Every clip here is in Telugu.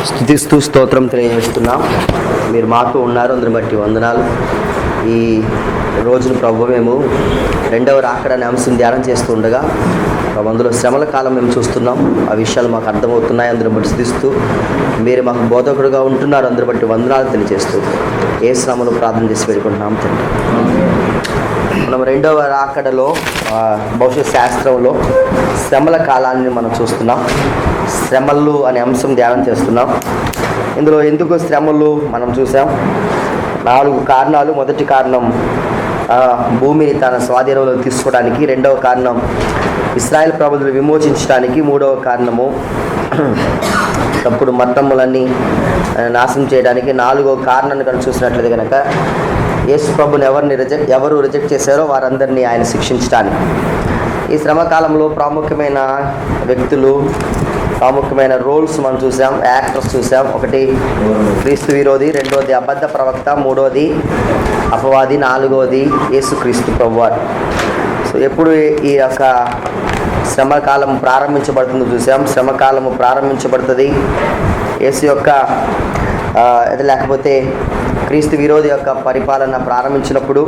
స్తుతిస్తూ స్తోత్రం తెలియజేస్తున్నాం. మీరు మాతో ఉన్నారు, అందరిని బట్టి వందనాలు. ఈ రోజున ప్రభు మేము రెండవ రాకడ అనే అంశం ధ్యానం చేస్తూ ఉండగా అందులో శ్రమల కాలం మేము చూస్తున్నాం. ఆ విషయాలు మాకు అర్థమవుతున్నాయి. అందరిని బట్టి స్తుతిస్తూ మీరు మాకు బోధకుడుగా ఉంటున్నారు, అందరిని బట్టి వందనాలు తెలియజేస్తూ ఏ శ్రమను ప్రార్థన చేసి పెట్టుకుంటున్నాం తండ్రి. మనం రెండవ రాకడలో భవిష్యత్ శాస్త్రంలో శ్రమల కాలాన్ని మనం చూస్తున్నాం. శ్రమలు అనే అంశం ధ్యానం చేస్తున్నాం. ఇందులో ఎందుకు శ్రమలు మనం చూసాం. 4 కారణాలు. మొదటి కారణం భూమిని తన స్వాధీనంలో తీసుకోవడానికి. రెండవ కారణం ఇశ్రాయేల్ ప్రజలను విమోచించడానికి. మూడవ కారణము తప్పుడు మతములన్నీ నాశనం చేయడానికి. 4వ కారణాన్ని కనుక చూసినట్లయితే కనుక యేసు ప్రభుని ఎవరు రిజెక్ట్ చేశారో వారందరినీ ఆయన శిక్షించడానికి. ఈ శ్రమకాలంలో ప్రాముఖ్యమైన వ్యక్తులు, ప్రాముఖ్యమైన రోల్స్ మనం చూసాం, యాక్టర్స్ చూసాం. ఒకటి క్రీస్తు విరోధి, రెండవది అబద్ధ ప్రవక్త, మూడవది అపవాది, నాలుగవది యేసుక్రీస్తు ప్రభువారు. సో ఎప్పుడు ఈ యొక్క శ్రమకాలం ప్రారంభించబడుతుందో చూసాం. శ్రమకాలము ప్రారంభించబడుతుంది యేసు యొక్క లేకపోతే క్రీస్తు విరోధి యొక్క పరిపాలన ప్రారంభించినప్పుడు.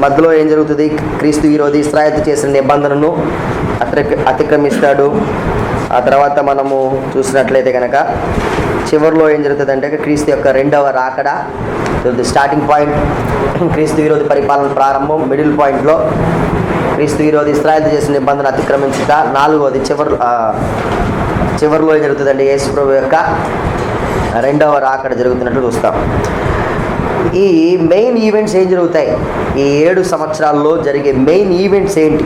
మధ్యలో ఏం జరుగుతుంది? క్రీస్తు విరోధి ఇశ్రాయేలు చేసిన నిబంధనను అతిక్రమిస్తాడు. ఆ తర్వాత మనము చూసినట్లయితే కనుక చివరిలో ఏం జరుగుతుంది అంటే క్రీస్తు యొక్క రెండవ రాకడ. స్టార్టింగ్ పాయింట్ క్రీస్తు విరోధి పరిపాలన ప్రారంభం, మిడిల్ పాయింట్లో క్రీస్తు విరోధి ఇశ్రాయేలు చేసిన నిబంధన అతిక్రమించుట, నాలుగవది చివరిలో ఏం జరుగుతుందండి? యేసు ప్రభు యొక్క రెండవ రాకడ జరుగుతున్నట్టు చూస్తాం. ఈ మెయిన్ ఈవెంట్స్ ఏం జరుగుతాయి? ఈ 7 సంవత్సరాల్లో జరిగే మెయిన్ ఈవెంట్స్ ఏంటి?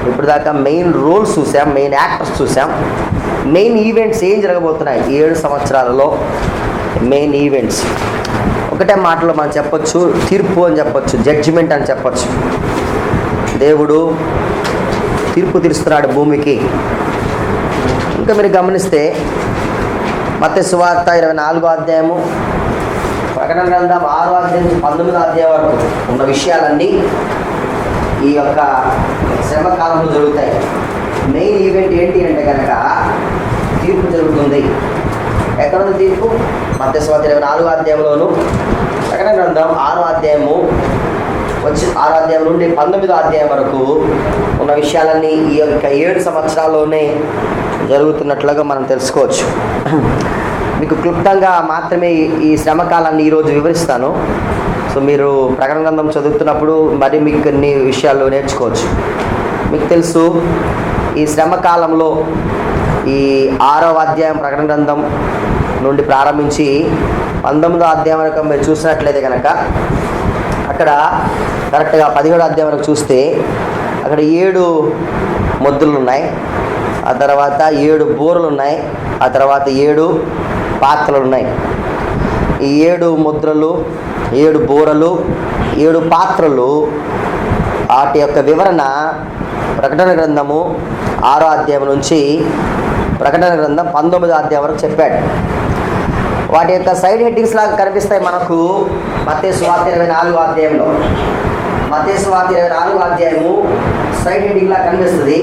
ఇప్పుడు దాకా మెయిన్ రోల్స్ చూసాం, మెయిన్ యాక్టర్స్ చూసాం. మెయిన్ ఈవెంట్స్ ఏం జరగబోతున్నాయి ఈ 7 సంవత్సరాలలో? మెయిన్ ఈవెంట్స్ ఒకటే మాటలో మనం చెప్పొచ్చు, తీర్పు అని చెప్పొచ్చు, జడ్జిమెంట్ అని చెప్పొచ్చు. దేవుడు తీర్పు తీరుస్తున్నాడు భూమికి. ఇంకా మీరు గమనిస్తే మత్తయి సువార్త 24వ అధ్యాయము, ప్రకటన గ్రంథం 6వ అధ్యాయం నుంచి 19వ అధ్యాయం వరకు ఉన్న విషయాలన్నీ ఈ యొక్క శ్రమకాలంలో జరుగుతాయి. మెయిన్ ఈవెంట్ ఏంటి అంటే కనుక తీర్పు జరుగుతుంది. ఎక్కడ ఉంది తీర్పు? మత్తయి సువార్త 24వ అధ్యాయంలోను, ప్రకటన గ్రంథం 6వ అధ్యాయము 6వ అధ్యాయం నుండి 19వ అధ్యాయం వరకు ఉన్న విషయాలన్నీ ఈ యొక్క 7 సంవత్సరాల్లోనే జరుగుతున్నట్లుగా మనం తెలుసుకోవచ్చు. మీకు క్లుప్తంగా మాత్రమే ఈ శ్రమకాలాన్ని ఈరోజు వివరిస్తాను. సో మీరు ప్రకటన గ్రంథం చదువుతున్నప్పుడు మరి మీకు కొన్ని విషయాలు నేర్చుకోవచ్చు. మీకు తెలుసు ఈ శ్రమకాలంలో ఈ 6వ అధ్యాయం ప్రకటన గ్రంథం నుండి ప్రారంభించి 19వ అధ్యాయం వరకు మీరు చూసినట్లయితే కనుక అక్కడ కరెక్ట్గా 17వ అధ్యాయం వరకు చూస్తే అక్కడ 7 ముద్రలు ఉన్నాయి, ఆ తర్వాత 7 బూరలు ఉన్నాయి, ఆ తర్వాత 7 పాత్రలు ఉన్నాయి. ఈ 7 ముద్రలు, 7 బూరలు, 7 పాత్రలు, వాటి యొక్క వివరణ ప్రకటన గ్రంథము 6వ అధ్యాయం నుంచి ప్రకటన గ్రంథం 19వ అధ్యాయం వరకు చెప్పాడు. వాటి యొక్క సైడ్ హెడ్డింగ్స్ లాగా కనిపిస్తాయి మనకు మత్తయి సువార్త 24వ అధ్యాయంలో. మత్తయి సువార్త 24వ అధ్యాయము సైడ్ హెడ్డింగ్ లాగా కనిపిస్తుంది.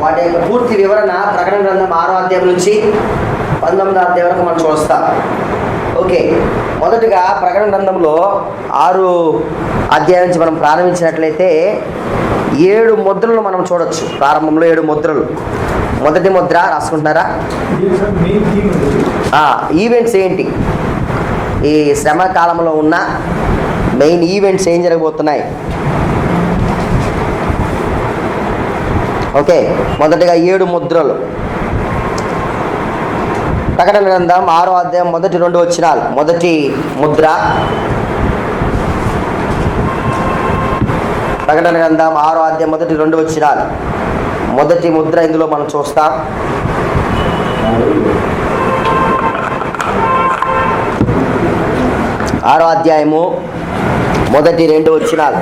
వాటి యొక్క పూర్తి వివరణ ప్రకటన గ్రంథం 6వ అధ్యాయం నుంచి 19వ అధ్యాయం వరకు మనం చూస్తాం. ఓకే, మొదటిగా ప్రకటన గ్రంథంలో 6 అధ్యాయం నుంచి మనం ప్రారంభించినట్లయితే 7 ముద్రలు మనం చూడొచ్చు. ప్రారంభంలో 7 ముద్రలు. మొదటి ముద్ర రాసుకుంటున్నారా? ఈవెంట్స్ ఏంటి? ఈ శ్రమ కాలంలో ఉన్న మెయిన్ ఈవెంట్స్ ఏం జరగబోతున్నాయి? ఓకే, మొదటిగా 7 ముద్రలు. ప్రకటన గ్రంథం 6వ అధ్యాయం మొదటి 2 వచనాలు. మొదటి ముద్ర ప్రకటన గ్రంథం 6వ అధ్యాయం మొదటి 2 వచనాలు. మొదటి ముద్ర ఇందులో మనం చూస్తాం. ఆరో అధ్యాయము మొదటి 2 వచనాలు.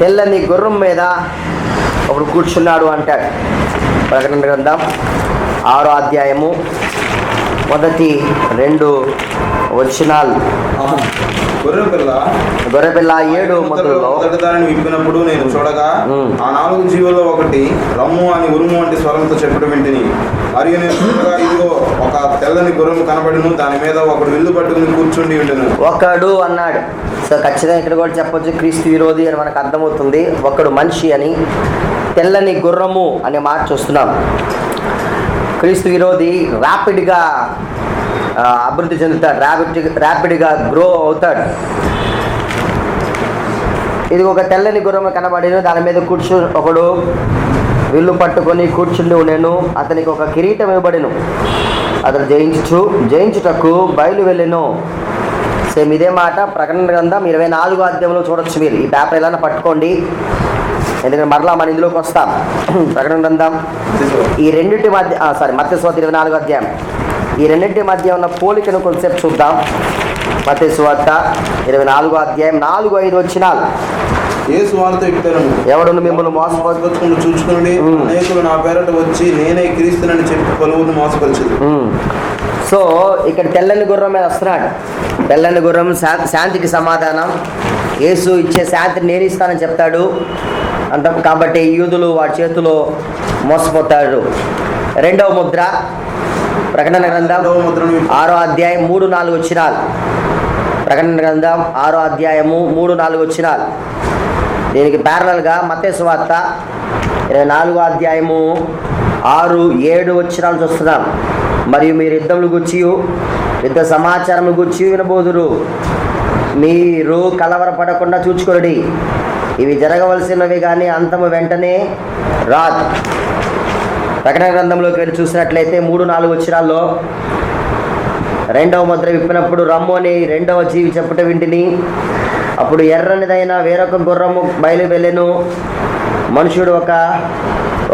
తెల్లని గుర్రం మీద ఒకడు కూర్చున్నాడు అంటాడు. ప్రకటన గ్రంథం 6వ అధ్యాయము మొదటి 2 వచనాలు. గొర్రెపిల్ల 7 ముద్రల్లో మొదటి దానిని విప్పినప్పుడు నేను చూడగా ఆ 4 జీవుల్లో ఒకటి రమ్ము అని ఉరుము వంటి స్వరంతో చెప్పడం వింటిని. మరియు నేను చూడగా ఇదిగో ఒక తెల్లని గుర్రం కనబడిను, దాని మీద ఒకడు విల్లు పట్టుకుని కూర్చుండి ఉండెను. ఒకడు అన్నాడు. సో ఖచ్చితంగా ఇక్కడ కూడా చెప్పొచ్చు క్రీస్తు విరోధి అని మనకు అర్థమవుతుంది. ఒకడు మనిషి అని, తెల్లని గుర్రము అనే మాట చూస్తున్నాం. క్రీస్తు విరోధి ర్యాపిడ్గా అభివృద్ధి చెందుతాడు, ర్యాపిడ్గా గ్రో అవుతాడు. ఇది ఒక తెల్లని గుర్రం కనబడిను, దాని మీద ఒకడు విల్లు పట్టుకొని కూర్చుండి ఉండెను. అతనికి ఒక కిరీటం ఇవ్వబడిను. అతను జయించుటకు బయలు వెళ్ళెను. సేమ్ ఇదే మాట ప్రకటన గ్రంథం 24వ అధ్యాయంలో చూడొచ్చు. మీరు ఈ పేపర్ ఎలా పట్టుకోండి, ఎందుకంటే మరలా మన ఇందులోకి వస్తాం. ప్రకటన గ్రంథం ఈ రెండింటి మధ్య మత్తయి సువార్త 24వ అధ్యాయం, ఈ రెండింటి మధ్య ఉన్న పోలికను కొంచెంసేపు చూద్దాం. మత్తయి సువార్త 24వ అధ్యాయం 4-5 వచనాలు. యేసు వారితో ఇట్లనెను, ఎవడును మిమ్మల్ని మోసపరుచుకుని చూచుకుని అనేకులు నా పేరట వచ్చి నేనే క్రీస్తునని చెప్పి పలువురిని మోసపరిచెదరు. సో ఇక్కడ తెల్లని గుర్రం మీద వస్తున్నాడు. తెల్లని గుర్రం శాంతికి సమాధానం. యేసు ఇచ్చే శాంతిని నేను ఇస్తానని చెప్తాడు అంట. కాబట్టి యూదులు వాడి చేతిలో మోసపోతాడు. రెండవ ముద్ర ప్రకటన గ్రంథం 6వ అధ్యాయం 3-4 వచనాలు. ప్రకటన గ్రంథం 6వ అధ్యాయము 3-4 వచనాలు. దీనికి ప్యారలల్గా మత్తయి సువార్త 24వ అధ్యాయము 6-7 వచనాలు చూస్తున్నాం. మరియు మీరు యుద్ధములు గుర్చి యుద్ధ సమాచారము గుర్చి వినబోదురు. మీరు కలవరపడకుండా చూచుకొనుడి. ఇవి జరగవలసినవి కానీ అంతము వెంటనే రాదు. ప్రకటన గ్రంథంలోకి వెళ్ళి చూసినట్లయితే 3-4 వచనాల్లో రెండవ ముద్ర విప్పినప్పుడు రమ్ము అని రెండవ జీవి చెప్పుట వింటిని. అప్పుడు ఎర్రనిదైన వేరొక గుర్రము బయలు వెళ్ళెను. మనుషుడు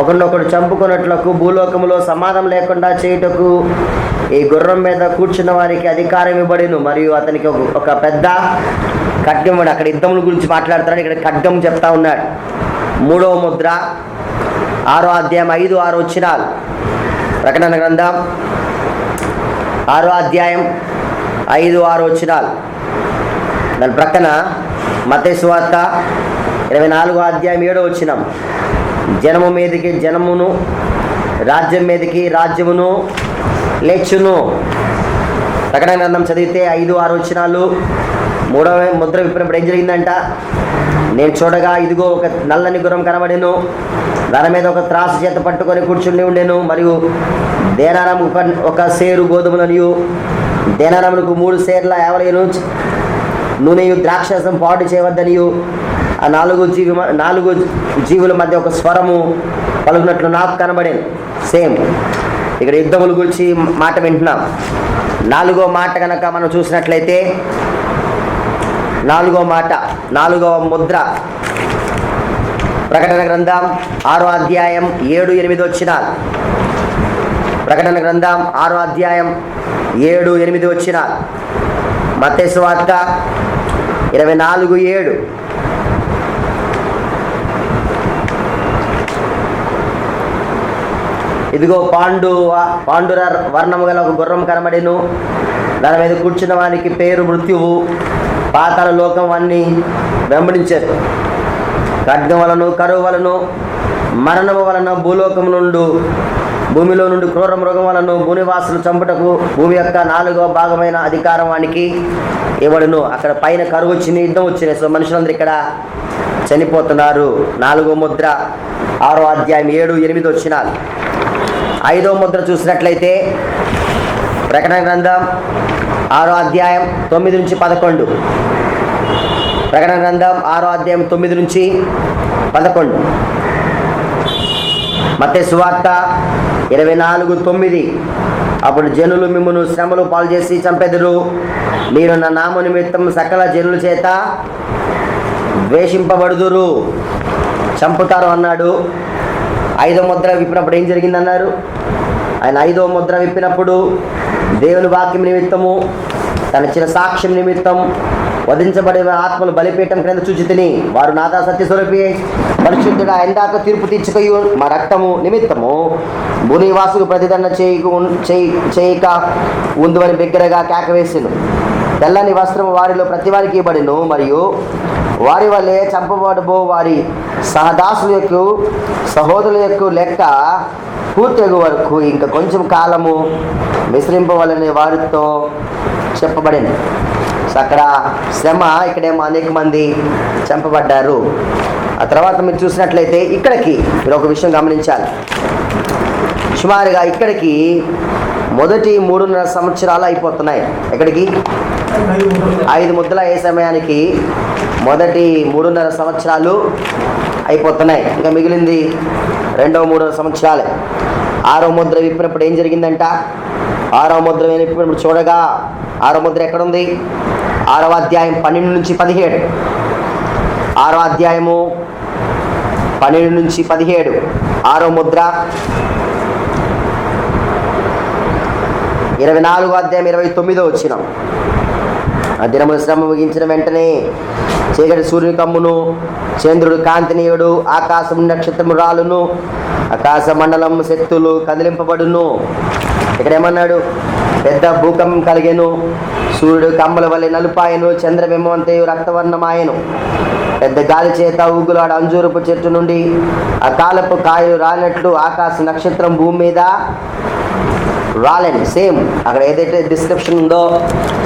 ఒకరినొకడు చంపుకున్నట్లకు భూలోకములో సమాధానం లేకుండా చేయుటకు ఈ గుర్రం మీద కూర్చున్న వారికి అధికారం ఇవ్వబడిను. మరియు అతనికి ఒక పెద్ద ఖడ్గం. అక్కడ యుద్ధముల గురించి మాట్లాడుతున్నాడు, ఇక్కడ ఖడ్గం చెప్తా ఉన్నాడు. మూడవ ముద్ర 6వ అధ్యాయం 5-6 వచనాలు. ప్రకటన గ్రంథం 6వ అధ్యాయం 5-6 వచనాలు. దాని ప్రక్కన మత్తయి సువార్త 24వ అధ్యాయం 7వ వచనం. జనము మీదకి జనమును, రాజ్యం మీదకి రాజ్యమును లేచును. ప్రకటన గ్రంథం చదివితే 5-6 వచనాలు. మూడవ ముద్ర విప్పినప్పుడు ఏం జరిగిందంట? నేను చూడగా ఇదిగో ఒక నల్లని గుర్రం కనబడెను. దాని మీద ఒక త్రాసు చేత పట్టుకొని కూర్చుండి ఉండెను. మరియు దేనారము ఒక సేరు గోధుమలనియు దేనారములకు 3 సేర్ల యావలయను నూనెయు ద్రాక్షరసం పాడు చేయవద్దనియు ఆ 4 జీవుల మధ్య ఒక స్వరము పలుకున్నట్లు నాకు కనబడేది. సేమ్ ఇక్కడ యుద్ధముల గురించి మాట వింటున్నాం. 4వ మాట కనుక మనం చూసినట్లయితే 4వ ముద్ర ప్రకటన గ్రంథం 6వ అధ్యాయం 7-8 వచనాలు. ప్రకటన గ్రంథం 6వ అధ్యాయం 7-8 వచనాలు. మత్తయి సువార్త 24:7. ఇదిగో పాండుర వర్ణము గల ఒక గుర్రం కనబడెను. దాని మీద కూర్చున్న వానికి పేరు మృత్యువు, పాతాళ లోకం అన్నీ వెంబడించారు. ఖడ్గం వలను, కరువు వలను, మరణము వలన భూమిలో నుండి క్రూర మృగం వలను భూనివాసులు చంపుటకు భూమి యొక్క 4వ భాగమైన అధికారం వానికి ఇవ్వడును. అక్కడ పైన కరువు వచ్చింది, యుద్ధం వచ్చినాయి. సో మనుషులందరూ ఇక్కడ చనిపోతున్నారు. 4వ ముద్ర 6వ అధ్యాయం 7-8 వచనాలు. 5వ ముద్ర చూసినట్లయితే ప్రకటన గ్రంథం 6వ అధ్యాయం 9-11. ప్రకటన గ్రంథం 6వ అధ్యాయం 9-11. మత్తయి సువార్త 24:9. అప్పుడు జనులు మిమ్మును శ్రమలు పాలు చేసి చంపెదరు. మీరు నా నామ నిమిత్తం సకల జనుల చేత ద్వేషింపబడుదురు, చంపుతారు అన్నాడు. 5వ ముద్ర విప్పినప్పుడు ఏం జరిగిందన్నారు? ఆయన 5వ ముద్ర విప్పినప్పుడు దేవుని వాక్యం నిమిత్తము, తన చిన్న సాక్ష్యం నిమిత్తం వధించబడే ఆత్మలు బలిపీఠం క్రింద చూచి తిని వారు నాదా సత్యస్వరూపి పరిశుద్ధుడా ఎందాక తీర్పు తీర్చుకయు మా రక్తము నిమిత్తము భూనివాసుకు ప్రతిదండ చేయక ఉందని బిగ్గరగా కేకవేసెను. తెల్లని వస్త్రము వారిలో ప్రతివారికి ఇవ్వబడెను. మరియు వారి వల్లే చంపబడబో వారి సహదాసుల యొక్క సహోదరుల యొక్క లెక్క పూర్తి వరకు ఇంకా కొంచెం కాలము విశ్రింపవలని వారితో చెప్పబడింది. సో అక్కడ శ్రమ, ఇక్కడేమో అనేక మంది చంపబడ్డారు. ఆ తర్వాత మీరు చూసినట్లయితే ఇక్కడికి మీరు ఒక విషయం గమనించాలి. సుమారుగా ఇక్కడికి మొదటి 3.5 సంవత్సరాలు అయిపోతున్నాయి. ఎక్కడికి 5 ముద్దలు అయ్యే సమయానికి మొదటి 3.5 సంవత్సరాలు అయిపోతున్నాయి. ఇంకా మిగిలింది 2వ 3వ సంవత్సరాలే. 6వ ముద్ర విప్పినప్పుడు ఏం జరిగిందంట? 6వ ముద్ర విప్పినప్పుడు చూడగా 6వ ముద్ర ఎక్కడుంది? 6వ అధ్యాయం 12 నుంచి 17. 6వ అధ్యాయము 12 నుంచి 17. 6వ ముద్ర 24వ అధ్యాయం 29వ వచనం. ఆ దినముల శ్రమ ముగించిన వెంటనే చీకటి సూర్యుని కమ్మును, చంద్రుడు కాంతినీయుడు, ఆకాశం నక్షత్రము రాలును, ఆకాశ మండలం శక్తులు కదిలింపబడును. ఇక్కడ ఏమన్నాడు? పెద్ద భూకంపం కలిగెను, సూర్యుడు కమ్మల వలె నలుపాయను, చంద్రబింబం అంతయు రక్తవర్ణమాయను. పెద్ద గాలి చేత ఊగులాడు అంజూరపు చెట్టు నుండి ఆ కాలపు కాయలు రాలినట్లు ఆకాశ నక్షత్రం భూమి మీద రాలండి. సేమ్ అక్కడ ఏదైతే డిస్క్రిప్షన్ ఉందో,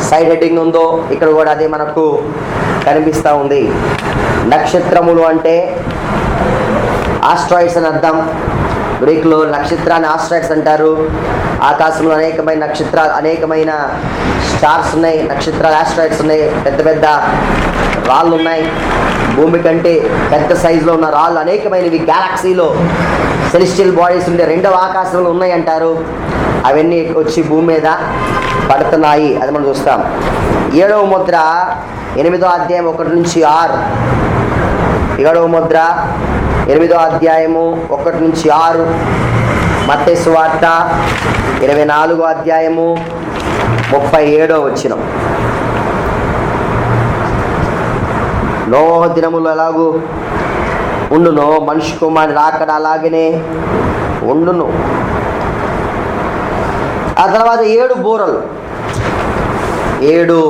సైడ్ హెడ్డింగ్ ఉందో, ఇక్కడ కూడా అదే మనకు కనిపిస్తూ ఉంది. నక్షత్రములు అంటే ఆస్ట్రాయిడ్స్ అని అర్థం. గ్రీకులో నక్షత్రాన్ని ఆస్ట్రాయిడ్స్ అంటారు. ఆకాశంలో అనేకమైన నక్షత్రాలు, అనేకమైన స్టార్స్ ఉన్నాయి, నక్షత్రాలు ఆస్ట్రాయిడ్స్ ఉన్నాయి, పెద్ద పెద్ద రాళ్ళు ఉన్నాయి. భూమి కంటే పెద్ద సైజులో ఉన్న రాళ్ళు అనేకమైనవి గ్యాలక్సీలో సెలెస్టియల్ బాడీస్ ఉండే 2వ ఆకాశంలో ఉన్నాయి అంటారు. అవన్నీ వచ్చి భూమి మీద పడుతున్నాయి. అది మనం చూస్తాం. 7వ ముద్ర 8వ అధ్యాయం 1 నుంచి 6. 7వ ముద్ర 8వ అధ్యాయము 1 నుంచి 6. మత్తయి సువార్త 24వ అధ్యాయము 37వ వచనం. నోవహు దినములు ఎలాగూ ఉండునో మనిషి కుమారుని రాకడ అలాగనే ఉండును. ఆ తర్వాత 7 బూరలు, 7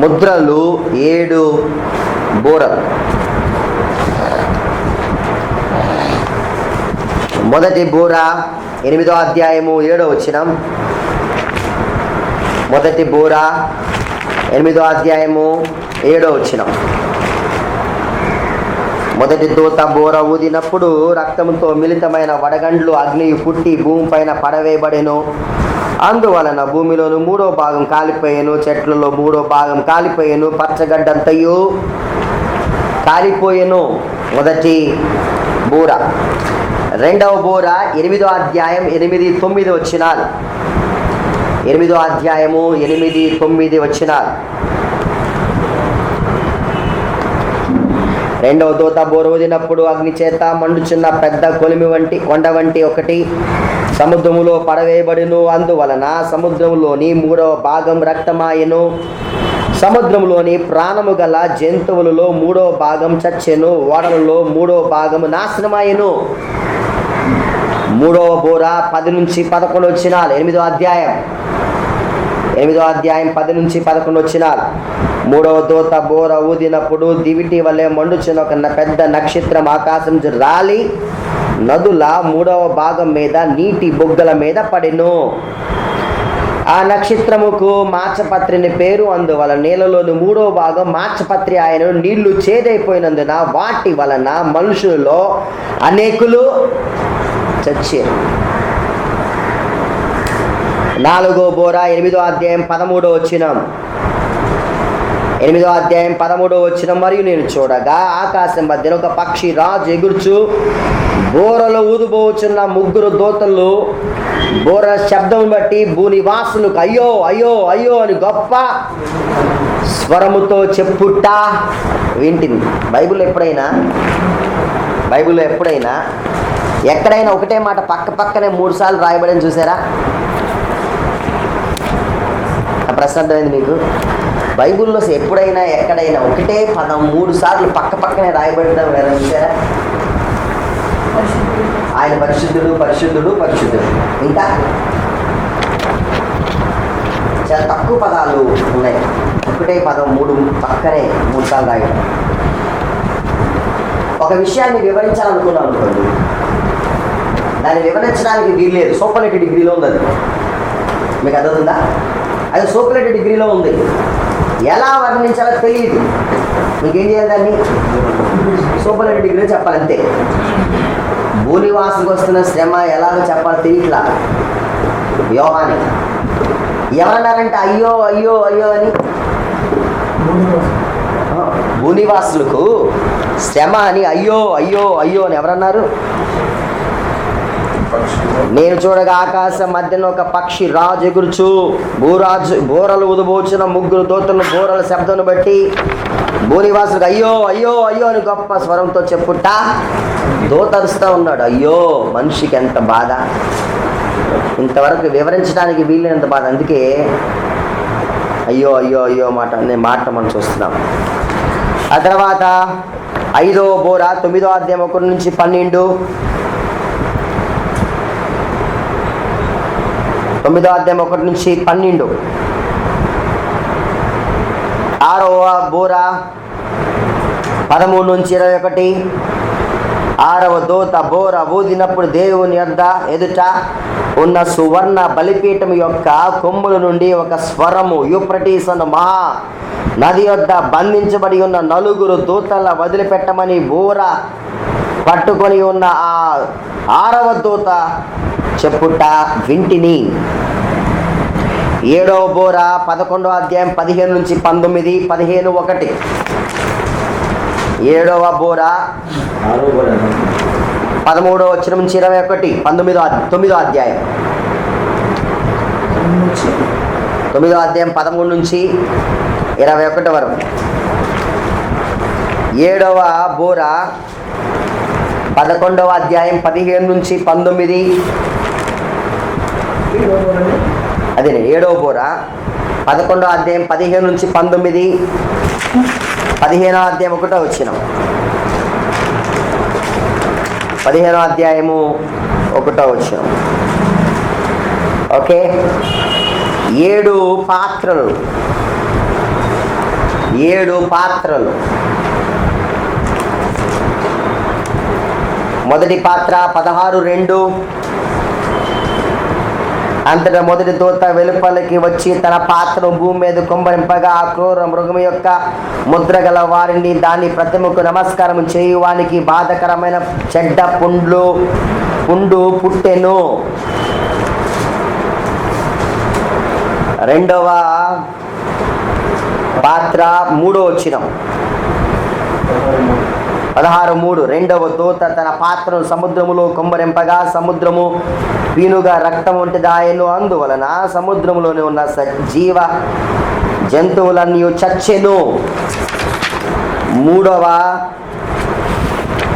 ముద్రలు, 7 బూరలు. మొదటి బూర 8వ అధ్యాయము 7వ వచనం. మొదటి బూర 8వ అధ్యాయము 7వ వచనం. మొదటి దూత బోర ఊదినప్పుడు రక్తముతో మిళితమైన వడగండ్లు అగ్నియు పుట్టి భూమి పైన పడవేయబడెను. అందువలన భూమిలోను 3వ భాగం కాలిపోయాను, చెట్లలో 3వ భాగం కాలిపోయాను, పచ్చగడ్డంతయు కాలిపోయాను. మొదటి బూర. 2వ బూర 8వ అధ్యాయం 8, 9 వచనాలు. 8వ అధ్యాయము 8, 9 వచనాలు. 2వ దూత బోర ఊదినప్పుడు అగ్ని చేత మండుచున్న పెద్ద కొలిమి వంటి కొండ వంటి ఒకటి సముద్రములో పడవేయబడిను. అందువలన సముద్రములోని 3వ భాగం రక్తమాయెను. సముద్రములోని ప్రాణము గల జంతువులలో 3వ భాగం చచ్చెను. ఓడలలో 3వ భాగము నాశనమాయెను. 3వ బోర 10 నుంచి 11 వచనాలు. 8వ అధ్యాయం 10 నుంచి 11 వచనాలు. 3వ దూత బోర ఊదినప్పుడు దివిటి వలె మండుచున్న ఒక పెద్ద నక్షత్రం ఆకాశం రాలి నదుల 3వ భాగం మీద నీటి బొగ్గల మీద పడెను. ఆ నక్షత్రముకు మాచపత్రిని పేరు. అందువలన నీళ్ళలోని 3వ భాగం మాచపత్రి ఆయనను. నీళ్లు చేదైపోయినందున వాటి వలన మనుషులలో అనేకులు చచ్చారు. 4వ బోర 8వ అధ్యాయం 13వ వచనం. 8వ అధ్యాయం 13వ వచనం. మరియు నేను చూడగా ఆకాశం మధ్యన ఒక పక్షి రాజు ఎగురుచు బోరలో ఊదుబోచున్న 3 దూతలు బోర శబ్దం బట్టి భూనివాసులకు అయ్యో అయ్యో అయ్యో అని గొప్ప స్వరముతో చెప్పుట వింటింది. బైబిల్లో ఎప్పుడైనా ఎక్కడైనా ఒకటే మాట పక్కనే 3 సార్లు రాయబడని చూసారా? ఆ ప్రశ్న అర్థమైంది మీకు? బైబిల్లో ఎప్పుడైనా ఎక్కడైనా ఒకటే పదం 3 సార్లు పక్కనే రాయబడడం వేరే చూసారా? ఆయన పరిశుద్ధుడు పరిశుద్ధుడు పరిశుద్ధుడు. ఇంకా చాలా తక్కువ పదాలు ఉన్నాయి. ఒకటే పదం 3 సార్లు రాయడం. ఒక విషయాన్ని వివరించాలనుకున్నాను అనుకోండి, దాన్ని వివరించడానికి వీల్లేదు. సూపర్లేటివ్ డిగ్రీలో ఉంది అది. మీకు అర్థవుతుందా? అది సూపర్లేటివ్ డిగ్రీలో ఉంది. ఎలా వర్ణించాలో తెలియదు. మీకేం చేయాలి? దాన్ని సూపర్లేటివ్ డిగ్రీలో చెప్పాలి అంతే. భూనివాసులకు వస్తున్న శ్రమ ఎలాగో చెప్పాలో తెలియట్లా యోహాని. ఎవరన్నారంటే అయ్యో అయ్యో అయ్యో అని. భూనివాసులకు శ్రమ అని అయ్యో అయ్యో అయ్యో అని ఎవరన్నారు? నేను చూడగా ఆకాశం మధ్యన ఒక పక్షి రాజు ఎగురుచు బోరలు ఉదబోచిన 3 దూతలను బోరల శబ్దం బట్టి భూనివాసులకు అయ్యో అయ్యో అయ్యో అని గొప్ప స్వరంతో చెప్పుట దూతరుస్తూ ఉన్నాడు. అయ్యో, మనిషికి ఎంత బాధ! ఇంతవరకు వివరించడానికి వీలైనంత బాధ. అందుకే అయ్యో అయ్యో అయ్యో మాట మనం చూస్తున్నాం. ఆ తర్వాత 5వ బోర 9వ అధ్యాయం 1 నుంచి 12, 9వ అధ్యాయం 1 నుంచి 12, 6వ బోర 13 నుంచి 21, 6వ దూత బోర ఊదినప్పుడు దేవుని ఎదుట ఉన్న సువర్ణ బలిపీఠం యొక్క కొమ్ముల నుండి ఒక స్వరము యూఫ్రటీస్ అన్న మహా నది వద్ద బంధించబడి ఉన్న 4 దూతల వదిలిపెట్టమని బోర పట్టుకొని ఉన్న ఆ 6వ దూత చెప్పుట వింటిని. 7వ బోర 11వ అధ్యాయం 15 నుంచి 19, 15, 1. 7వ బోర 13వ వచనం నుంచి 21, 9వ అధ్యాయం 9వ అధ్యాయం 13 నుంచి 21 వరకు. 7వ బోర 11వ అధ్యాయం 15 నుంచి 19. అదే 7వ బోర 11వ అధ్యాయం 15 నుంచి 19, 15వ అధ్యాయం 1వ వచనం, 15వ అధ్యాయము 1వ వచనం. ఓకే. 7 పాత్రలు. మొదటి పాత్ర 16:2. అంతటా మొదటి దూత వెలుపలికి వచ్చి తన పాత్రను భూమి మీద కుమ్మరింపగా ఆ క్రూర మృగం యొక్క ముద్ర గల వారిని దాని ప్రతిమకు నమస్కారం చేయువానికి బాధకరమైన చెడ్డ పుండు పుట్టెను. 2వ పాత్ర 3వ వచనం 16:3. 2వ దూత తన పాత్రను సముద్రములో కుమ్మరింపగా సముద్రము పీనుగా రక్తం వంటిదాయను. అందువలన సముద్రములోనే ఉన్న సజీవ జంతువులన్నీ చచ్చెను. 3వ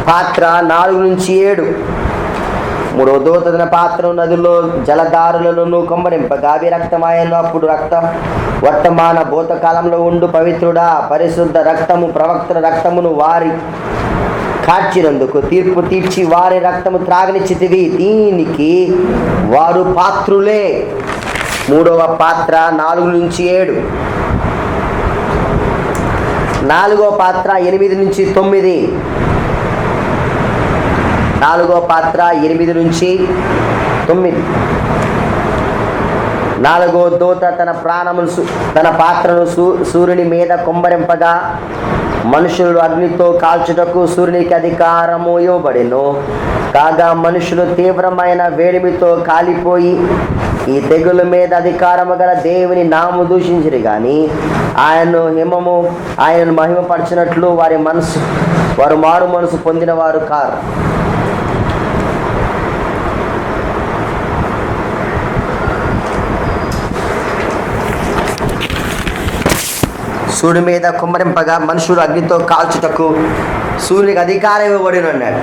పాత్ర 4 నుంచి 7. 3వ దూత తన పాత్రను నదిలో జలధారులను కుమ్మరింపగా అవి రక్తమాయను. అప్పుడు వర్తమాన భూతకాలంలో ఉండు పవిత్రుడా, పరిశుద్ధ రక్తము ప్రవక్తల రక్తమును వారి కార్చినందుకు తీర్పు తీర్చి వారి రక్తము త్రాగనిచ్చితివి. దీనికి వారు పాత్రులే. 3వ పాత్ర 4 నుంచి 7. 4వ పాత్ర 8 నుంచి 9. 4వ పాత్ర 8 నుంచి 9. 4వ దూత తన పాత్రను సూర్యుని మీద కుమ్మరింపగా మనుషులు అగ్నితో కాల్చుటకు సూర్యునికి అధికారము ఇవ్వబడెను. కాగా మనుషులు తీవ్రమైన వేడిమితో కాలిపోయి ఈ తెగుల మీద అధికారము గల దేవుని నామము దూషించిరి గాని ఆయనను మహిమపరచినట్లు వారు మారు మనసు పొందిన వారు కారు. సూర్యుడి మీద కుమ్మరింపగా మనుషులు అగ్నితో కాల్చుటకు సూర్యునికి అధికారం ఇవ్వబడిన అన్నాడు.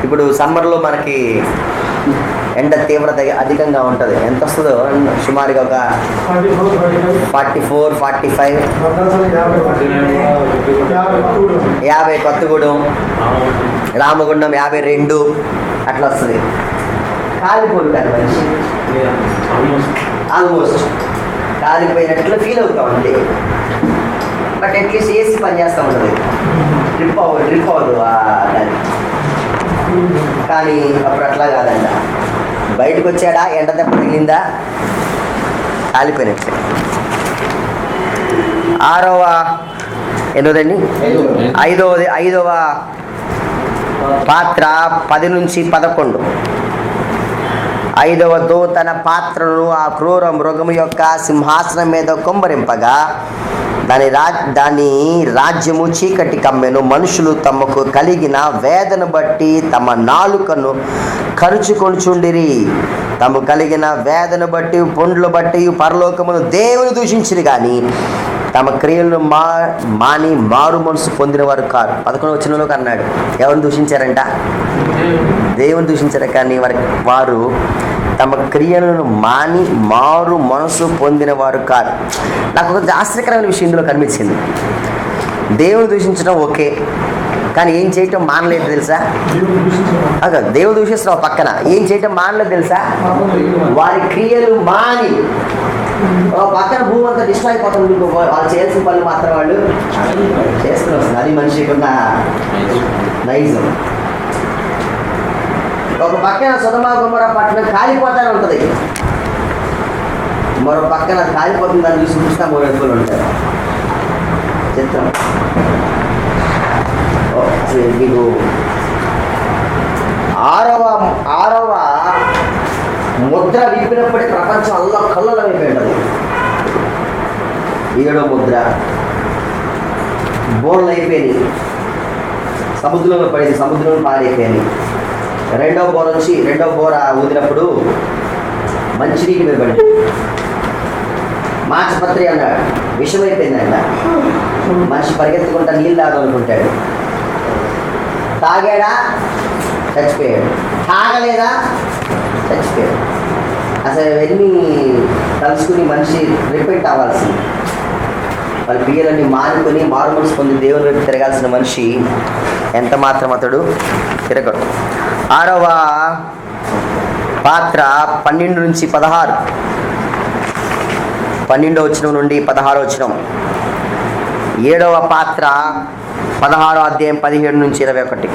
ఇప్పుడు సమ్మర్లో మనకి ఎండ తీవ్రత అధికంగా ఉంటుంది. ఎంత వస్తుందో సుమారుగా ఒక 44, 45, 50 కొత్తగూడెం, రామగుండం 52 అట్లా వస్తుంది. కాలిపోరు కానీ మనిషి ఆల్మోస్ట్ కాలిపోయినట్లు ఫీల్ అవుతాం అంతే. బట్ అట్లీస్ట్ ఏసీ పని చేస్తూ ఉంటుంది. డ్రిప్ అవ్వదు దాన్ని. కానీ అప్పుడు అట్లా కాదంట. బయటకు వచ్చాడా, ఎండ దెబ్బ తగిలిందా, కాలిపోయినట్లే. ఎన్నోదండి, ఐదవ పాత్ర 10 నుంచి 11. 5వ దూత తన పాత్రను ఆ క్రూర మృగము యొక్క సింహాసనం మీద కుమ్మరింపగా దాని రాజ్యము చీకటి కమ్మెను. మనుషులు తమకు కలిగిన వేదన బట్టి తమ నాలుకను కరుచుకొనుచుండిరి. తమకు కలిగిన వేదన బట్టి, పొండ్లు బట్టి పరలోకమును దేవుని దూషించిరి, కానీ తమ క్రియలను మాని మారు మనసు పొందిన వారు కారు. 11వ వచనంలోకి అన్నాడు, ఎవరిని దూషించారంట? దేవుని దూషించారు, కానీ వారు తమ క్రియలను మాని మారు మనసు పొందిన వారు కారు. నాకు ఒక ఆశ్చర్యకరమైన విషయం ఇందులో కనిపించింది. దేవుని దూషించడం ఓకే, కానీ ఏం చేయటం మానలేదు తెలుసా? దేవుడు దూషిస్తున్నావు పక్కన, ఏం చేయటం మానలేదు తెలుసా? వారి క్రియలు మాని. పక్కన భూమి అంతా డిస్ట్రాయ్ అయిపోతుంది, వాళ్ళు చేయాల్సిన పనులు మాత్రం వాళ్ళు చేసుకుని వస్తుంది. అది మనిషికి ఉన్న నైజం. ఒక పక్కన సొదొమ గొమొర్రా పట్టణం కాలిపోతానే ఉంటుంది, మరో పక్కన కాలిపోతుంది దాన్ని చూసి చూస్తా 3 అడుగులు ఉంటాయి. చిత్రం. మీకు ఆరవ ముద్ర విప్పినప్పుడే ప్రపంచం కళ్ళలో అయిపోయింది. 7వ ముద్ర బోర్లు అయిపోయినాయి, సముద్రంలో పడింది, సముద్రంలో పాడైపోయింది. 2వ బోర ఊదినప్పుడు మంచినీటి మీద పడింది. మాచపత్రి అన్నాడు, విషమైపోయిందంట. మనిషి పరిగెత్తుకుంటా నీళ్ళు తాగాలనుకుంటాడు. తాగాడా, చచ్చిపోయాడు. తాగలేదా, చచ్చిపోయాడు. అసలు ఇవన్నీ తలుచుకుని మనిషి రిపెంట్ అవ్వాల్సింది. వాళ్ళ క్రియలన్నీ మానుకొని మారు మనసు పొంది దేవుని వైపు తిరగాల్సిన మనిషి ఎంత మాత్రం అతడు తిరగడు. 6వ పాత్ర 12 నుంచి 16. 12వ వచనం నుండి 16వ వచనం. 7వ పాత్ర 16వ అధ్యాయం 17 నుంచి 21.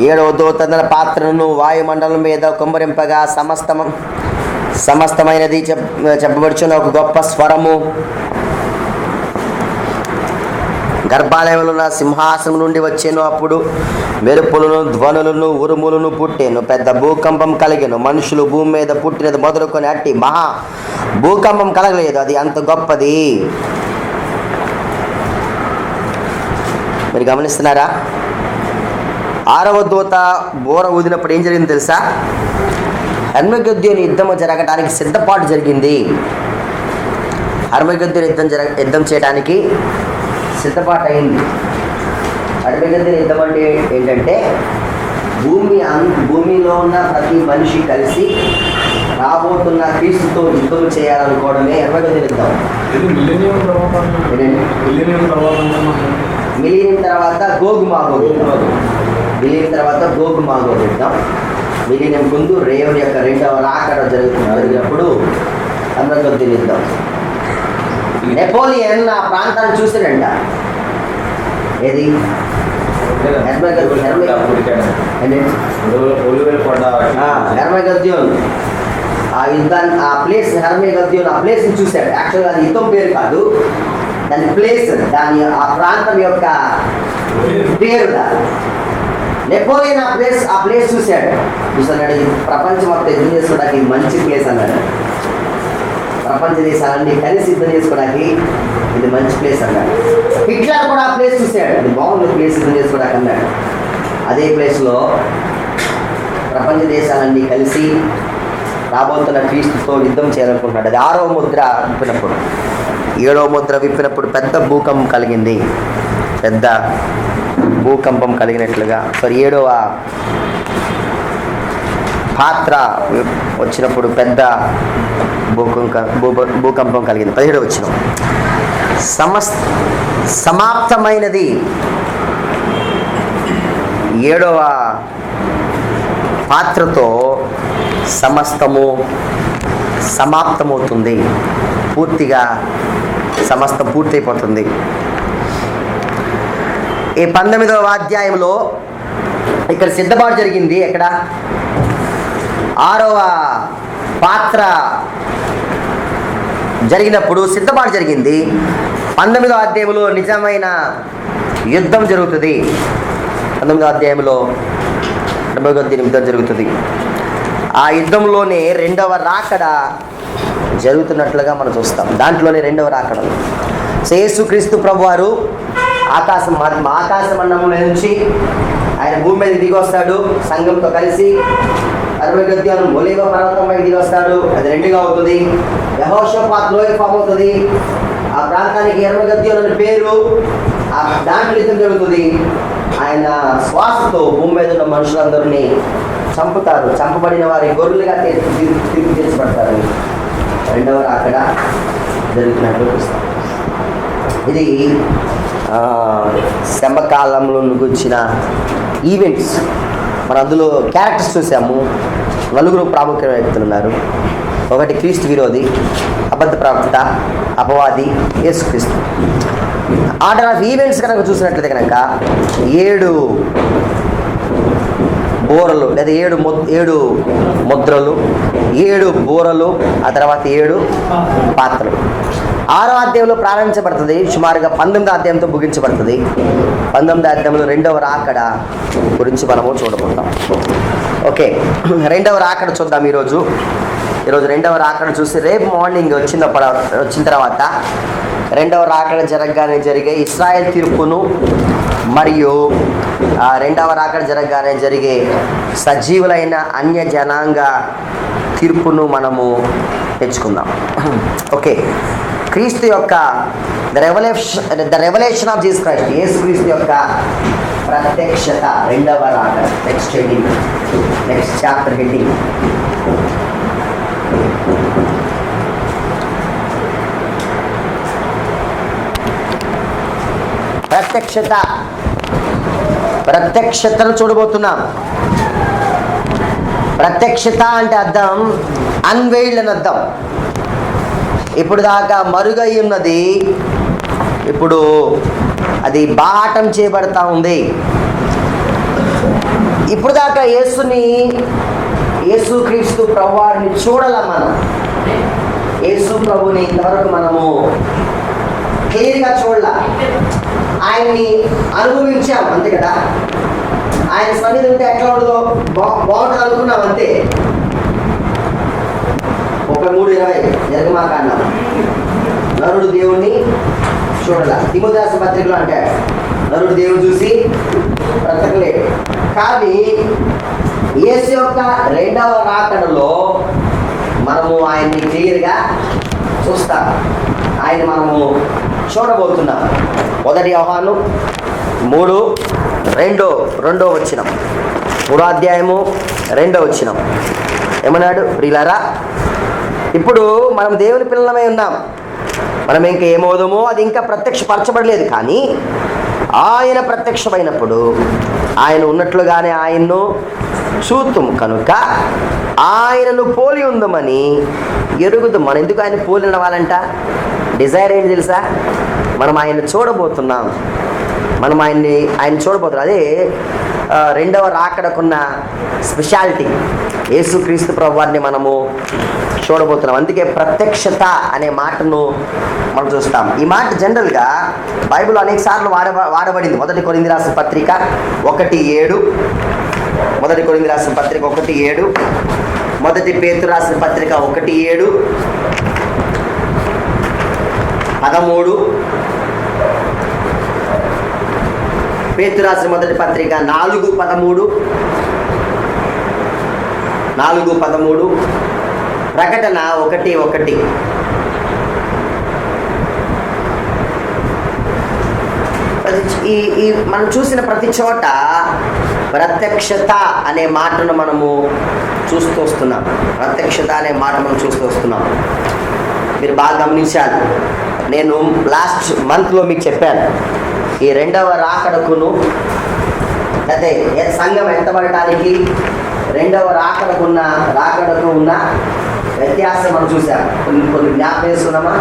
ఏడవ దూత తన పాత్రను వాయుమండలం మీద కుమ్మరింపగా సమస్తమైనది చెప్పబడుచున్న ఒక గొప్ప స్వరము గర్భాలయంలో ఉన్న సింహాసనం నుండి వచ్చాను. అప్పుడు మెరుపులను, ధ్వనులను, ఉరుములను పుట్టేను. పెద్ద భూకంపం కలిగెను. మనుషులు భూమి మీద పుట్టినది మొదలుకొని అట్టి మహా భూకంపం కలగలేదు, అది అంత గొప్పది. మీరు గమనిస్తున్నారా? 6వ దూత బోర ఊదినప్పుడు ఏం జరిగింది తెలుసా? హర్మగెద్దోను యుద్ధము జరగడానికి సిద్ధపాటు జరిగింది. హర్మగెద్దోను యుద్ధం చేయడానికి సిద్ధపాటు అయింది. హర్మగెద్దోను యుద్ధం అంటే ఏంటంటే భూమిలో ఉన్న ప్రతి మనిషి కలిసి రాబోతున్న క్రీస్తుతో యుద్ధం చేయాలనుకోవడమే హర్మగెద్దోను యుద్ధం. మిలియన్ తర్వాత గోగు మాగోగు యుద్ధం. మిలియన్ ముందు రేవన్ యొక్క 2వ రాకడ జరిగినప్పుడు హర్మగెద్దోను యుద్ధం. నెపోలియన్ ఆ ప్రాంతాన్ని చూసాడంట. ఏది? హర్మగెద్దోను ఆ యుద్ధాన్ని, ఆ ప్లేస్ హర్మగెద్దోను ఆ ప్లేస్ని చూశాడు. యాక్చువల్గా అది యుద్ధం పేరు కాదు, దాని ప్లేస్, ఆ ప్రాంతం యొక్క పేరు. నెపోలియన్ ఆ ప్లేస్ చూశాడు. ఇది ప్రపంచం మొత్తం యుద్ధం చేసుకోవడానికి ఇది మంచి ప్లేస్ అన్నాడు. ప్రపంచ దేశాలన్నీ కలిసి యుద్ధం చేసుకోవడానికి ఇది మంచి ప్లేస్ అన్నాడు. హిట్లర్ కూడా ఆ ప్లేస్ చూశాడు, ఇది బాగుంది ప్లేస్ యుద్ధం చేసుకోవడానికి అన్నాడు. అదే ప్లేస్లో ప్రపంచ దేశాలన్నీ కలిసి రాబోతున్న క్రీస్తుతో యుద్ధం చేయాలనుకుంటున్నాడు. అది 6వ ముద్ర విప్పినప్పుడు. 7వ ముద్ర విప్పినప్పుడు పెద్ద భూకంపం కలిగింది. పెద్ద భూకంపం కలిగినట్లుగా 7వ పాత్ర వచ్చినప్పుడు పెద్ద భూకంపం కలిగింది. 17వ వచనం. సమాప్తమైనది 7వ పాత్రతో సమస్తము సమాప్తమవుతుంది, పూర్తిగా సమస్తం పూర్తయిపోతుంది. ఈ 19వ అధ్యాయంలో ఇక్కడ సిద్ధపాటు జరిగింది. ఎక్కడ 6వ పాత్ర జరిగినప్పుడు సిద్ధపాటు జరిగింది. 19వ అధ్యాయంలో నిజమైన యుద్ధం జరుగుతుంది. 19వ అధ్యాయంలో యుద్ధం జరుగుతుంది. ఆ యుద్ధంలోనే రెండవ రాకడ జరుగుతున్నట్లుగా మనం చూస్తాం. దాంట్లోనే రెండవ రాకడ. యేసుక్రీస్తు ప్రభువారు ఆకాశమండలంలో నుంచి ఆయన భూమి మీద దిగి వస్తాడు సంఘంతో కలిసి. అరవగద్యానం ఒలీవ పర్వతం పైకి దిగి వస్తాడు. అది రెండుగా అవుతుంది. యెహోషాపాత్ లోయ ఫామ్ అవుతుంది. ఆ ప్రాంతానికి ఎర్రగద్యాలు అనే పేరు. దాంట్లో యుద్ధం జరుగుతుంది. ఆయన శ్వాసతో భూమి మీద ఉన్న మనుషులందరినీ చంపుతారు. చంపబడిన వారి గొర్రెలుగా తిరిగి తీర్చబడతారు. రెండవ రాకడ జరుగుతున్నట్లు చూస్తాం. ఇది శంభకాలంలో గురించిన ఈవెంట్స్. మనం అందులో క్యారెక్టర్స్ చూసాము. 4 ప్రాముఖ్యమైన వ్యక్తులు ఉన్నారు. ఒకటి క్రీస్తు విరోధి, అబద్ధ ప్రవక్త, అపవాది, యేసుక్రీస్తు. ఆర్డర్ ఆఫ్ ఈవెంట్స్ కనుక చూసినట్లయితే కనుక 7 బోరలు లేదా 7 ముద్రలు, 7 బోరలు, ఆ తర్వాత 7 పాత్రలు. 6వ అధ్యాయంలో ప్రారంభించబడుతుంది. సుమారుగా 19వ అధ్యాయంతో ముగించబడుతుంది. 19వ అధ్యాయంలో రెండవ రాకడ గురించి మనము చూడబోతాం. ఓకే, రెండవ రాకడ చూద్దాం ఈరోజు రెండవ రాకడ చూసి రేపు మార్నింగ్ వచ్చిన తర్వాత రెండవ రాకడ జరగగానే జరిగే ఇశ్రాయేల్ తీర్పును మరియు రెండవ రాకడ జరగగానే జరిగే సజీవులైన అన్య జనాంగ తీర్పును మనము తెచ్చుకుందాం. ఓకే, క్రీస్తు యొక్క the revelation of Jesus Christ, యేసుక్రీస్తు యొక్క ప్రత్యక్షత, రెండవ రాకడ. Next heading, next chapter heading ప్రత్యక్షతను చూడబోతున్నాం. ప్రత్యక్షత అంటే అర్థం అన్వెయిల్డ్ అని అర్థం. ఇప్పుడు దాకా మరుగై ఉన్నది ఇప్పుడు అది బాహటం చేయబడతా ఉంది. ఇప్పుడు దాకా యేసుక్రీస్తు ప్రభువారిని చూడాల మనం. యేసు ప్రభుని ఇంతవరకు మనము క్లియర్గా చూడాల. ఆయన్ని అనుభవించాం అంతే కదా. ఆయన సన్నిధి ఉంటే ఎట్లా ఉండదో బాగుంటుంది అనుకున్నాం అంతే. 3:20 జగమాకాండం. నరుడు దేవుణ్ణి చూడాల. తిమోథెయుసు పత్రికలో అంటాడు నరుడు దేవుని చూసి బ్రతకలేడు. కానీ యేసు యొక్క రెండవ రాకడలో మనము ఆయన్ని క్లియర్గా చూస్తాం. ఆయన మనము చూడబోతున్నాం. 1 యోహాను 3:2 వచనం, 3వ అధ్యాయము 2వ వచనం ఏమన్నాడు? ప్రియులారా, ఇప్పుడు మనం దేవుని పిల్లలమై ఉన్నాం. మనం ఇంకా ఏమవుదామో అది ఇంకా ప్రత్యక్షపరచబడలేదు. కానీ ఆయన ప్రత్యక్షమైనప్పుడు ఆయన ఉన్నట్లుగానే ఆయన్ను చూతుం కనుక ఆయనను పోలి ఉందమని ఎరుగుదాం. మనం ఎందుకు ఆయన పోలి నడవాలంట? డిజైర్ ఏంటి తెలుసా? మనం ఆయన్ని చూడబోతున్నాం. ఆయన చూడబోతున్నాం. అదే రెండవ రాకడకున్న స్పెషాలిటీ. యేసుక్రీస్తు ప్రభువారిని మనము చూడబోతున్నాం. అందుకే ప్రత్యక్షత అనే మాటను మనం చూస్తాం. ఈ మాట జనరల్గా బైబిల్ అనేక సార్లు వాడబడింది. 1 కొరింథీ రాసిన పత్రిక 1:7, 1 కొరింథీ రాసిన పత్రిక 1:7, 1 పేతురు రాసిన పత్రిక 1:7, 13, పేతురు రాసిన మొదటి పత్రిక 4:13, 4:13, ప్రకటన 1:1. ఈ మనం చూసిన ప్రతి చోట ప్రత్యక్షత అనే మాటను మనము చూస్తూ వస్తున్నాం. ప్రత్యక్షత అనే మాట మనం చూస్తూ వస్తున్నాం. మీరు బాగా గమనించాలి. నేను లాస్ట్ మంత్లో మీకు చెప్పాను, ఈ రెండవ రాకడకును అదే సంఘం ఎత్తబడటానికి రెండవ రాకడకు ఉన్న వ్యత్యాసం మనం చూసాం. కొన్ని జ్ఞాపకం చేసుకున్నామా?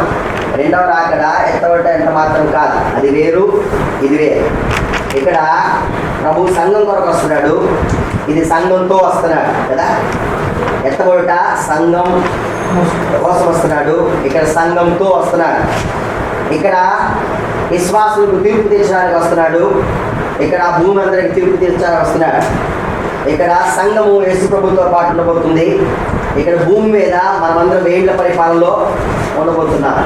రెండవ రాకడ ఎత్తబడ్డ ఎంత మాత్రం కాదు, అది వేరు ఇది వేరు. ఇక్కడ ప్రభు సంఘం కొరకు వస్తున్నాడు, ఇది సంఘంతో వస్తున్నాడు కదా. ఎత్తబడుట సంఘం కోసం వస్తున్నాడు, ఇక్కడ సంఘంతో వస్తున్నాడు. ఇక్కడ విశ్వాసులకు తీర్పు తీర్చడానికి వస్తున్నాడు, ఇక్కడ భూమి అందరికి తీర్పు తీర్చడానికి వస్తున్నాడు. ఇక్కడ సంఘము యేసు ప్రభుతో పాటు ఉండబోతుంది, ఇక్కడ భూమి మీద మనమందరం వేళ్ల పరిపాలనలో ఉండబోతున్నాం.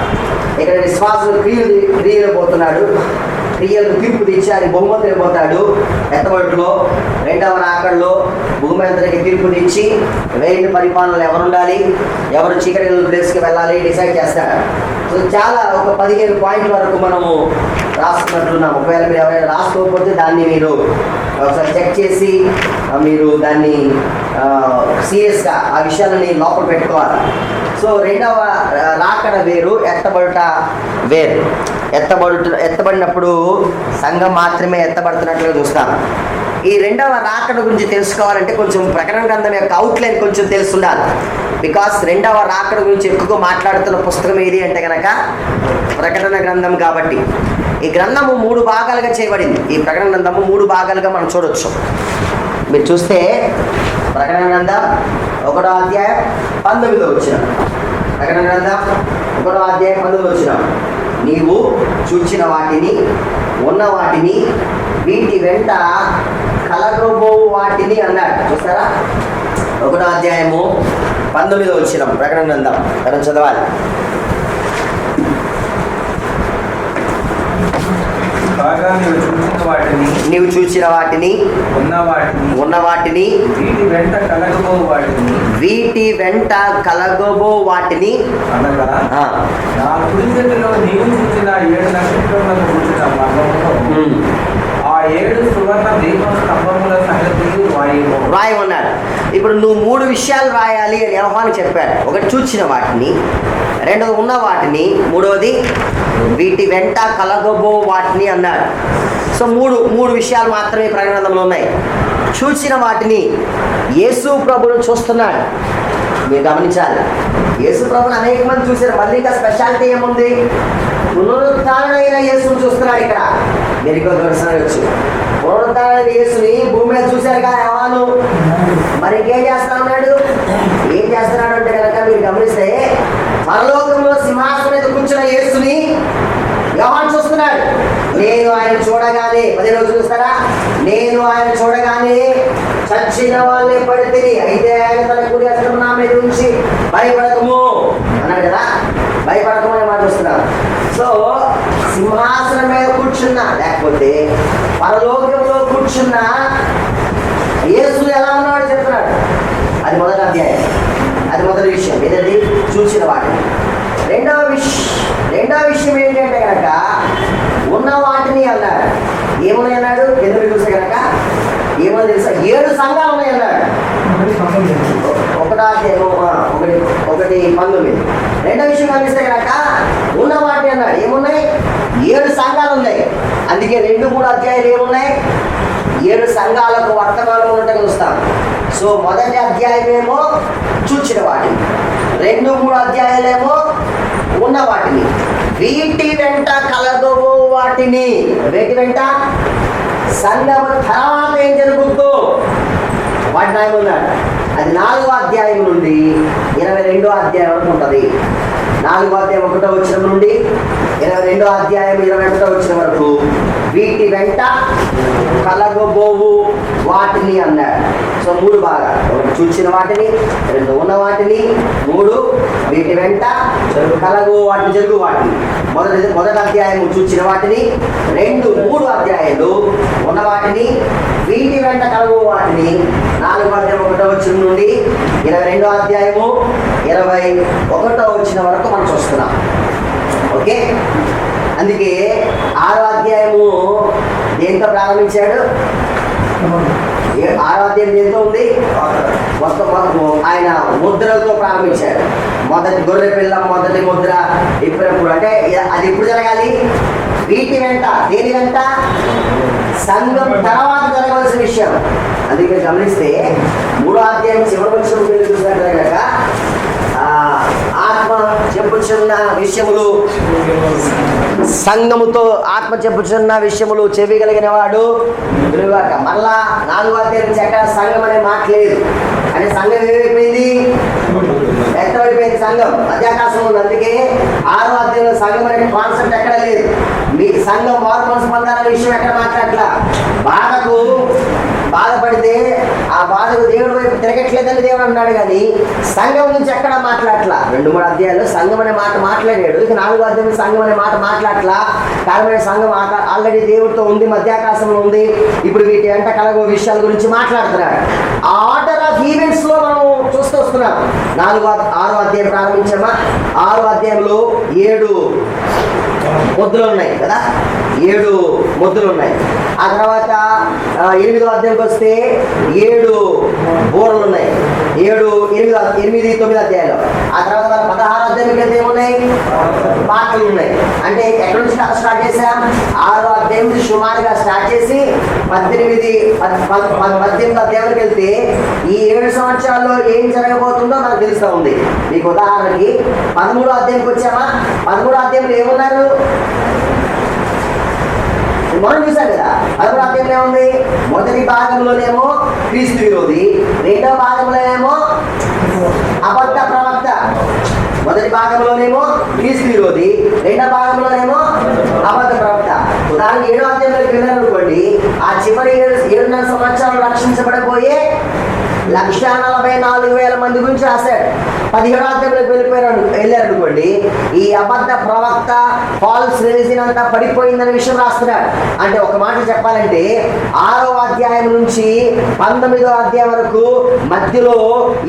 ఇక్కడ విశ్వాసులు క్రియలు పోతున్నాడు, క్రియలకు తీర్పు తెచ్చి ఆయన బహుమతి ఇవ్వబోతాడు. ఎత్తబడులో రెండవ రాకడలో భూమి అందరికి తీర్పు తెచ్చి వేళ్ల పరిపాలనలో ఎవరు ఉండాలి, ఎవరు చీకటి ప్లేస్కి వెళ్ళాలి డిసైడ్ చేస్తాడు. సో చాలా ఒక 15 పాయింట్ల వరకు మనము రాసుకున్నట్లున్నాం. ఒకవేళ మీరు ఎవరైనా రాసుకోకపోతే దాన్ని మీరు ఒకసారి చెక్ చేసి మీరు దాన్ని సీరియస్గా ఆ విషయాలని లోపల పెట్టుకోవాలి. సో రెండవ రాకడ వేరు, ఎత్తబడుట వేరు. ఎత్తబడినప్పుడు సంఘం మాత్రమే ఎత్తబడుతున్నట్లుగా చూస్తాం. ఈ రెండవ రాకడ గురించి తెలుసుకోవాలంటే కొంచెం ప్రకటన గ్రంథం యొక్క అవుట్లైన్ కొంచెం తెలుసుండాలి. బికాస్ రెండవ రాకడ గురించి ఎక్కువగా మాట్లాడుతున్న పుస్తకం ఏది అంటే కనుక ప్రకటన గ్రంథం. కాబట్టి ఈ గ్రంథము 3 భాగాలుగా చేయబడింది. ఈ ప్రకటన గ్రంథము 3 భాగాలుగా మనం చూడొచ్చు. మీరు చూస్తే ప్రకటన గ్రంథం 1వ అధ్యాయం 19వ వచనం. ప్రకటన గ్రంథం 1వ అధ్యాయం 19వ వచనం. నీవు చూచిన వాటిని, ఉన్న వాటిని, వీటి వెంట కలగబో వాటిని అన్నాడు. చూస్తారా? 1వ అధ్యాయము 19వ వచనం ప్రకటన గ్రంథం. మనం చదవాలి. కాగా నీవు చూచిన వాటిని, ఉన్న వాటిని, వీటి వెంట కలగబో వాటిని అనగా నా కుడి చేతిలో నీవు చూచిన 7 నక్షత్రములను చూచిన మర్మమును, ఆ 7 సువర్ణ దీప స్తంభముల సంగతి రాయమన్నాడు. ఇప్పుడు నువ్వు 3 విషయాలు రాయాలి అని యోహాను చెప్పాడు. ఒకటి చూచిన వాటిని, రెండవది ఉన్న వాటిని, మూడవది వీటి వెంట కలగబో వాటిని అన్నాడు. సో మూడు విషయాలు మాత్రమే ప్రకటన గ్రంథంలో ఉన్నాయి. చూసిన వాటిని యేసు ప్రభువును చూస్తున్నాడు. మీరు గమనించాలి, యేసు ప్రభువును అనేక మంది చూశారు. మళ్ళీ ఇంకా స్పెషాలిటీ ఏముంది? పునరుత్థానుడైన యేసును చూస్తున్నాడు. ఇక్కడ మీరు గమనించవచ్చు, పునరుత్థానుడైన యేసుని భూమి మీద చూశారు కదా యోహాను. మరి ఇంకేం చేస్తా ఉన్నాడు? ఏం చేస్తున్నాడు అంటే కనుక మీరు గమనిస్తే పరలోకంలో సింహాసనం మీద కూర్చున్న యేసుని యోహాను చూస్తున్నాడు. నేను ఆయన చూడగానే 10 రోజులు చూస్తారా? నేను ఆయన చూడగానే చచ్చిన వాళ్ళే పడితే, అయితే ఆయన తన కుడి హస్తము నా మీద ఉంచి భయపడకము అన్నాడు కదా. భయపడకము అని మాట చూస్తున్నాడు. సో సింహాసనం మీద కూర్చున్నా, లేకపోతే పరలోకంలో కూర్చున్న యేసు ఎలా ఉన్నాడు చెప్తున్నాడు. అది మొదటి అధ్యాయం, అది మొదటి విషయం. ఏదండి? చూసిన వాటిని. రెండవ విషయం ఏంటంటే కనుక ఉన్న వాటిని అన్నాడు. ఏమున్నాయి అన్నాడు? ఎందుకు చూస్తే కనుక ఏమో తెలుసా? 7 సంఘాలు ఉన్నాయి అన్నాడు. 1వ అధ్యాయం 1:19. రెండవ విషయం గమనిస్తే కనుక ఉన్న వాటిని అన్నాడు. ఏమున్నాయి? 7 సంఘాలు ఉన్నాయి. అందుకే 2-3 అధ్యాయాలు ఏమున్నాయి? 7 సంఘాలకు వర్తమానం ఉన్నట్టుగా చూస్తాం. సో మొదటి అధ్యాయమేమో చూచిన వాటిని, 2-3 అధ్యాయాలేమో ఉన్న వాటిని, వీటి వెంట కలగబో వాటిని. వీటి వెంట సంఘము తర్వాత ఏం జరుగుతుందో వాటిని ఆయన ఉన్నాడు. అది 4వ అధ్యాయం నుండి 22వ అధ్యాయం వరకు ఉంటుంది. 4వ అధ్యాయం 1వ వచనం నుండి 22వ అధ్యాయం 21వ వచనం వరకు వీటి వెంట కలగబోవు వాటిని అన్నాడు. సో 3 భాగాలు. 1 చూచిన వాటిని, 2 ఉన్న వాటిని, 3 వీటి వెంట కలగబో వాటిని, జరుగు వాటిని. మొదటి అధ్యాయం చూచిన వాటిని, 2, 3 అధ్యాయాలు ఉన్న వాటిని, వీటి వెంట కలగబో వాటిని. 4వ అధ్యాయం 1వ వచనం నుండి 22వ అధ్యాయము 21వ వచనం వరకు మనం చూస్తున్నాం. ఓకే, అందుకే 6వ అధ్యాయము దేంతో ప్రారంభించాడు? 6వ అధ్యాయం దేంతో ఉంది? మొత్తం ఆయన ముద్రలతో ప్రారంభించాడు. మొదటి గొర్రె పిల్ల, మొదటి ముద్ర. ఇప్పుడు అంటే అది ఎప్పుడు జరగాలి? వీటి వెంట. దేని వెంట? సంఘం తర్వాత జరగవలసిన విషయం. అందుకే గమనిస్తే 3వ అధ్యాయం చివరి వచ్చిన చూసినట్లే కనుక చెప్పుచున్న విషయములు సంఘముతో ఆత్మ చెప్పుచున్న విషయములు చెవి కలిగిన వాడు వినుగాక. మళ్ళా 4వ అధ్యాయం నుంచి ఎక్కడ సంఘం అనే మాట లేదు. అంటే సంఘం ఏమైపోయింది? ఎత్తబడిపోయింది సంఘం, మధ్యాకాశం ఉంది. అందుకే 6వ అధ్యాయంలో సంఘం అనే కాన్సెప్ట్ ఎక్కడ లేదు. మీ సంఘం మారు మనసు పొందాలనే విషయం ఎక్కడ మాట్లాడట్లా. బాధపడితే ఆ బాధకు దేవుడి వైపు తిరగట్లేదని దేవుడు అన్నాడు, కానీ సంఘం నుంచి ఎక్కడ మాట్లాడట్లా. 2-3 అధ్యాయాలు సంఘం అనే మాట మాట్లాడాడు. ఇక 4వ అధ్యాయం సంఘం అనే మాట మాట్లాడట్లా. కారణమైన సంఘం ఆల్రెడీ దేవుడితో ఉంది, మధ్యాకాశంలో ఉంది. ఇప్పుడు వీటి వెంట కలగో విషయాల గురించి మాట్లాడుతున్నాడు. ఆ ఆర్డర్ ఆఫ్ ఈవెంట్స్ లో మనం చూస్తూ వస్తున్నాం. 6వ అధ్యాయం ప్రారంభించామా? 6వ అధ్యాయంలో 7 ముద్దులు ఉన్నాయి కదా, 7 ముద్దులు ఉన్నాయి. ఆ తర్వాత 8వ అధ్యాయంకి వస్తే 7 బోర్లు ఉన్నాయి. 7, 8, 9 అధ్యాయాలు. ఆ తర్వాత 16వ అధ్యాయంకి అయితే ఏమున్నాయి? పాటలు ఉన్నాయి. అంటే ఎక్కడి నుంచి స్టార్ట్ చేసాం? 6వ అధ్యాయం నుంచి సుమారుగా స్టార్ట్ చేసి 18 అధ్యాయానికి వెళ్తే ఈ 7 సంవత్సరాల్లో ఏం జరగబోతుందో మనకు తెలుస్తూ ఉంది. మీకు ఉదాహరణకి 13వ అధ్యాయంకి వచ్చామా? 13వ అధ్యాయంలో ఏమున్నారు? మనం చూసాం కదా. 13వ అధ్యాయంలో ఏముంది? మొదటి భాగంలోనేమో క్రీస్తు విరోధి, 2వ భాగంలోనేమో అబద్ధ ప్రవక్త. మొదటి భాగంలోనేమో క్రీస్తు విరోధి, 2వ భాగంలోనేమో అబద్ధ ప్రవక్త. ఉదాహరణ 7వ అధ్యాయంలోకి వెళ్ళాలనుకోండి, ఆ చివరి 7.5 సంవత్సరాలు రక్షించబడబోయే 1,44,000 మంది గురించి రాశాడు. 17వ అధ్యాయంలోకి వెళ్ళారనుకోండి, ఈ అబద్ధ ప్రవక్త ఫాల్స్ రిలీజియన్ అంతా పడిపోయిందనే విషయం రాస్తున్నాడు. అంటే ఒక మాట చెప్పాలంటే 6వ అధ్యాయం నుంచి 19వ అధ్యాయం వరకు మధ్యలో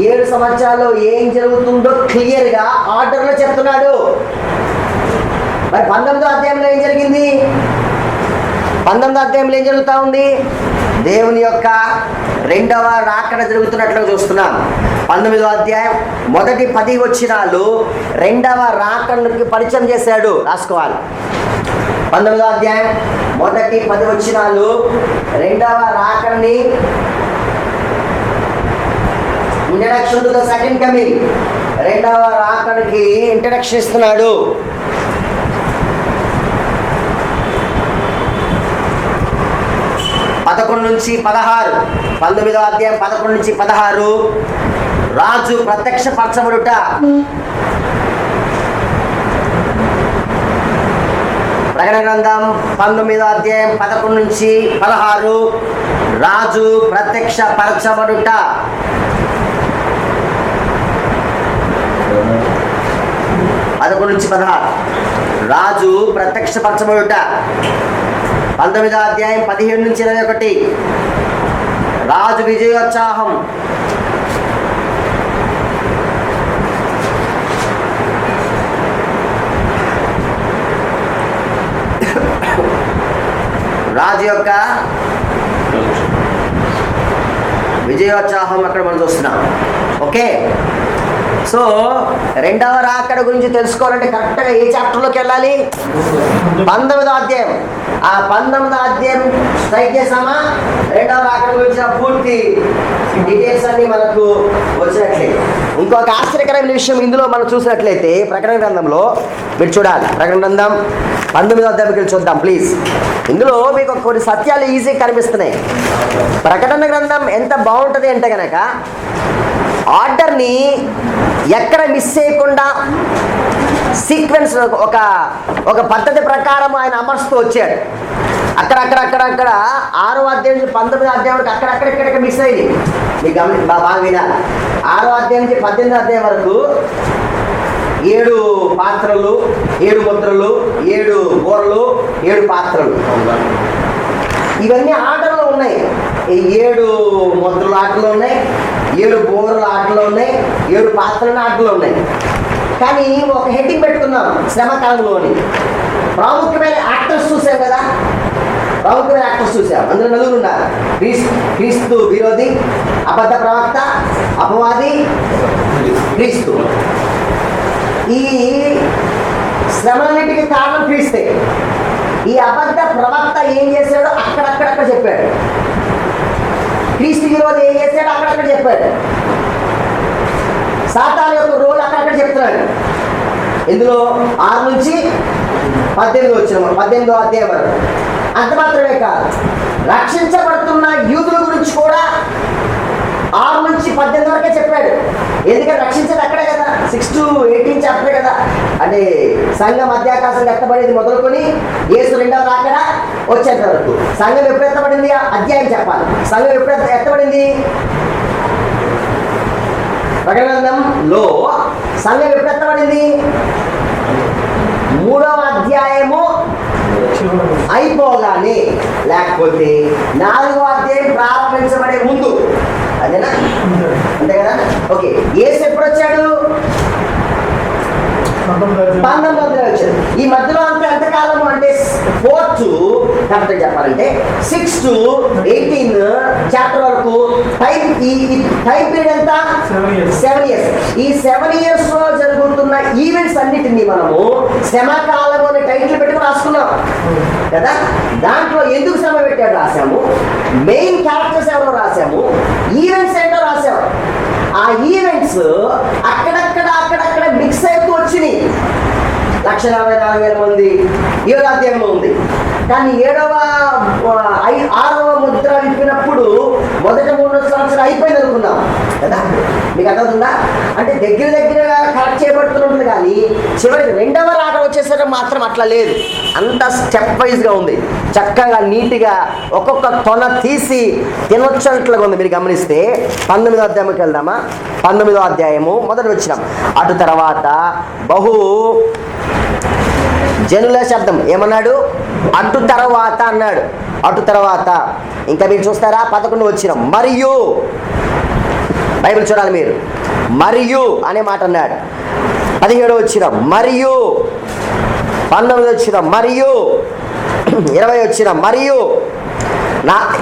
7 సంవత్సరాల్లో ఏం జరుగుతుందో క్లియర్ గా ఆర్డర్ లో చెప్తున్నాడు. మరి 19వ అధ్యాయంలో ఏం జరిగింది? 19వ అధ్యాయంలో ఏం జరుగుతూ ఉంది? దేవుని యొక్క 2వ రాకడ జరుగుతున్నట్లు చూస్తున్నాం. 19వ అధ్యాయం మొదటి 10 వచనాలు 2వ రాకడకి పరిచయం చేశాడు. రాసుకోవాలి. 19వ అధ్యాయం మొదటి 10 వచనాలు 2వ రాకడని, introduction to the second coming, 2వ రాకడకి ఇంట్రడక్షన్ ఇస్తున్నాడు. 11 నుంచి 16, 19వ అధ్యాయం 11 నుంచి 16 రాజు ప్రత్యక్షపరచబడుట. ప్రకటన గ్రంథం 19వ అధ్యాయం 11 నుంచి 16 రాజు ప్రత్యక్షపరచబడుట. నుంచి 16 రాజు ప్రత్యక్షపరచబడుట. 19వ అధ్యాయం 17 నుంచి 21 రాజు విజయోత్సాహం. రాజు యొక్క విజయోత్సాహం అక్కడ మనం చూస్తున్నాం. ఓకే, సో 2వ రాకడ గురించి తెలుసుకోవాలంటే కరెక్ట్గా ఏ చాప్టర్లోకి వెళ్ళాలి? 19వ అధ్యాయం. ఆ 19వ అధ్యాయం స్ట్రైక్ చేసామా? 2వ రాకడ గురించి పూర్తి డీటెయిల్స్ అన్ని మనకు వచ్చినట్లే. ఇంకొక ఆశ్చర్యకరమైన విషయం ఇందులో మనం చూసినట్లయితే ప్రకటన గ్రంథంలో మీరు చూడాలి. ప్రకటన గ్రంథం 19వ అధ్యాయంకి వెళ్ళి చూద్దాం ప్లీజ్. ఇందులో మీకు కొన్ని సత్యాలు ఈజీగా కనిపిస్తున్నాయి. ప్రకటన గ్రంథం ఎంత బాగుంటుంది అంటే కనుక ఆర్డర్ని ఎక్కడ మిస్ చేయకుండా సీక్వెన్స్ ఒక పద్ధతి ప్రకారం ఆయన అమర్చుతూ వచ్చాడు. అక్కడ 6వ అధ్యాయం నుంచి 19వ అధ్యాయం వరకు అక్కడక్కడ మిస్ అయింది. మీకు బాగా వినాలి. 6వ అధ్యాయం నుంచి 18వ అధ్యాయం వరకు 7 పాత్రలు, 7 ముద్రలు, 7 బోర్లు, 7 పాత్రలు, ఇవన్నీ ఆటలో ఉన్నాయి. ఈ 7 ముద్రల ఆటలో ఉన్నాయి, 7 బోర్ల ఆటలో ఉన్నాయి, 7 పాత్రల ఆటలో ఉన్నాయి. కానీ ఒక హెడ్డింగ్ పెట్టుకున్నాం శ్రమకాలంలోని. ప్రాముఖ్యమైన యాక్టర్స్ చూసాం కదా, ప్రాముఖ్యమైన యాక్టర్స్ చూసాం. అందులో 4 ఉన్నారు. క్రీస్తు విరోధి, అబద్ధ ప్రవక్త, అపవాది, క్రీస్తు. ఈ శ్రమలన్నిటికీ కారణం క్రీస్తే. ఈ అబద్ధ ప్రవక్త ఏం చేశాడో అక్కడక్కడ చెప్పాడు. క్రీస్తు విరోధి ఏం చేశాడో అక్కడక్కడ చెప్పాడు. సాతాను యొక్క రోల్ అక్కడక్కడ చెప్తున్నాడు. ఇందులో 6 నుంచి 18 వచ్చిన 18వ అధ్యాయం వరకు. అంత మాత్రమే కాదు, రక్షించబడుతున్న యూదుల గురించి కూడా 6 నుంచి 18 వరకే చెప్పాడు. ఎందుకంటే రక్షించేది అక్కడే కదా, 6 to 18 చాప్టరే కదా. అంటే సంఘం మధ్యాకాశం ఎత్తబడేది మొదలుకొని యేసు రెండవ రాకడ వచ్చేంత వరకు. సంఘం ఎప్పుడు ఎత్తబడింది అధ్యాయం చెప్పాలి. సంఘం ఎప్పుడు ఎత్తబడింది? ప్రకటనలో సంఘం ఎప్పుడు ఎత్తబడింది? 3వ అధ్యాయము అయిపోగానే, లేకపోతే 4వ అధ్యాయం ప్రారంభించబడే ముందు. అదేనా? అంతే కదా. ఓకే, యేసు ఎప్పుడు వచ్చాడు? 1900 వచ్చాడు. ఈ మధ్యలో అంతా ఎంతకాలము అంటే 4 to కరెక్ట్గా చెప్పాలంటే 6 to 18 చాప్టర్ వరకు టైం. ఈ టైం పీరియడ్ ఎంత? 7 years. ఈ 7 years లో జరుగుతున్న ఈవెంట్స్ అన్నిటినీ మనము శ్రమకాలం అనే టైటిల్ పెట్టుకుని రాసుకున్నాం కదా. దాంట్లో ఎందుకు శ్రమ పెట్టాడు రాసాము, మెయిన్ క్యారెక్టర్స్ ఎవరో రాసాము, ఈవెంట్స్ ఏంటో రాసాము. ఆ ఈవెంట్స్ అక్కడక్కడ మిక్స్ అవుతూ వచ్చినాయి. 1,44,000 మంది 7వ అధ్యాయంలో ఉంది. కానీ 6వ ముద్ర విప్పినప్పుడు మొదటి 3 సంవత్సరాలు అయిపోయింది అనుకున్నాం కదా. మీకు అర్థమవుతుందా? అంటే దగ్గరగా కరెక్ట్ చేయబడుతుంటుంది, కానీ చివరికి 2వ రాకడ వచ్చేసరికి మాత్రం అట్లా లేదు. అంత స్టెప్ వైజ్గా ఉంది, చక్కగా నీట్గా ఒక్కొక్క తొన తీసి తినొచ్చినట్లుగా ఉంది. మీరు గమనిస్తే 19వ అధ్యాయంకి వెళ్దామా? 19వ అధ్యాయము మొదటి వచ్చినాం. అటు తర్వాత బహు జనుల శబ్దం ఏమన్నాడు? అటు తర్వాత అన్నాడు. అటు తర్వాత ఇంకా మీరు చూస్తారా? 11 వచ్చినాం. మరియు, బైబిల్ చూడాలి మీరు, మరియు అనే మాట అన్నాడు. 17 వచ్చినాం. మరియు 19 వచ్చినాం. మరియు 20 వచ్చినాం. మరియు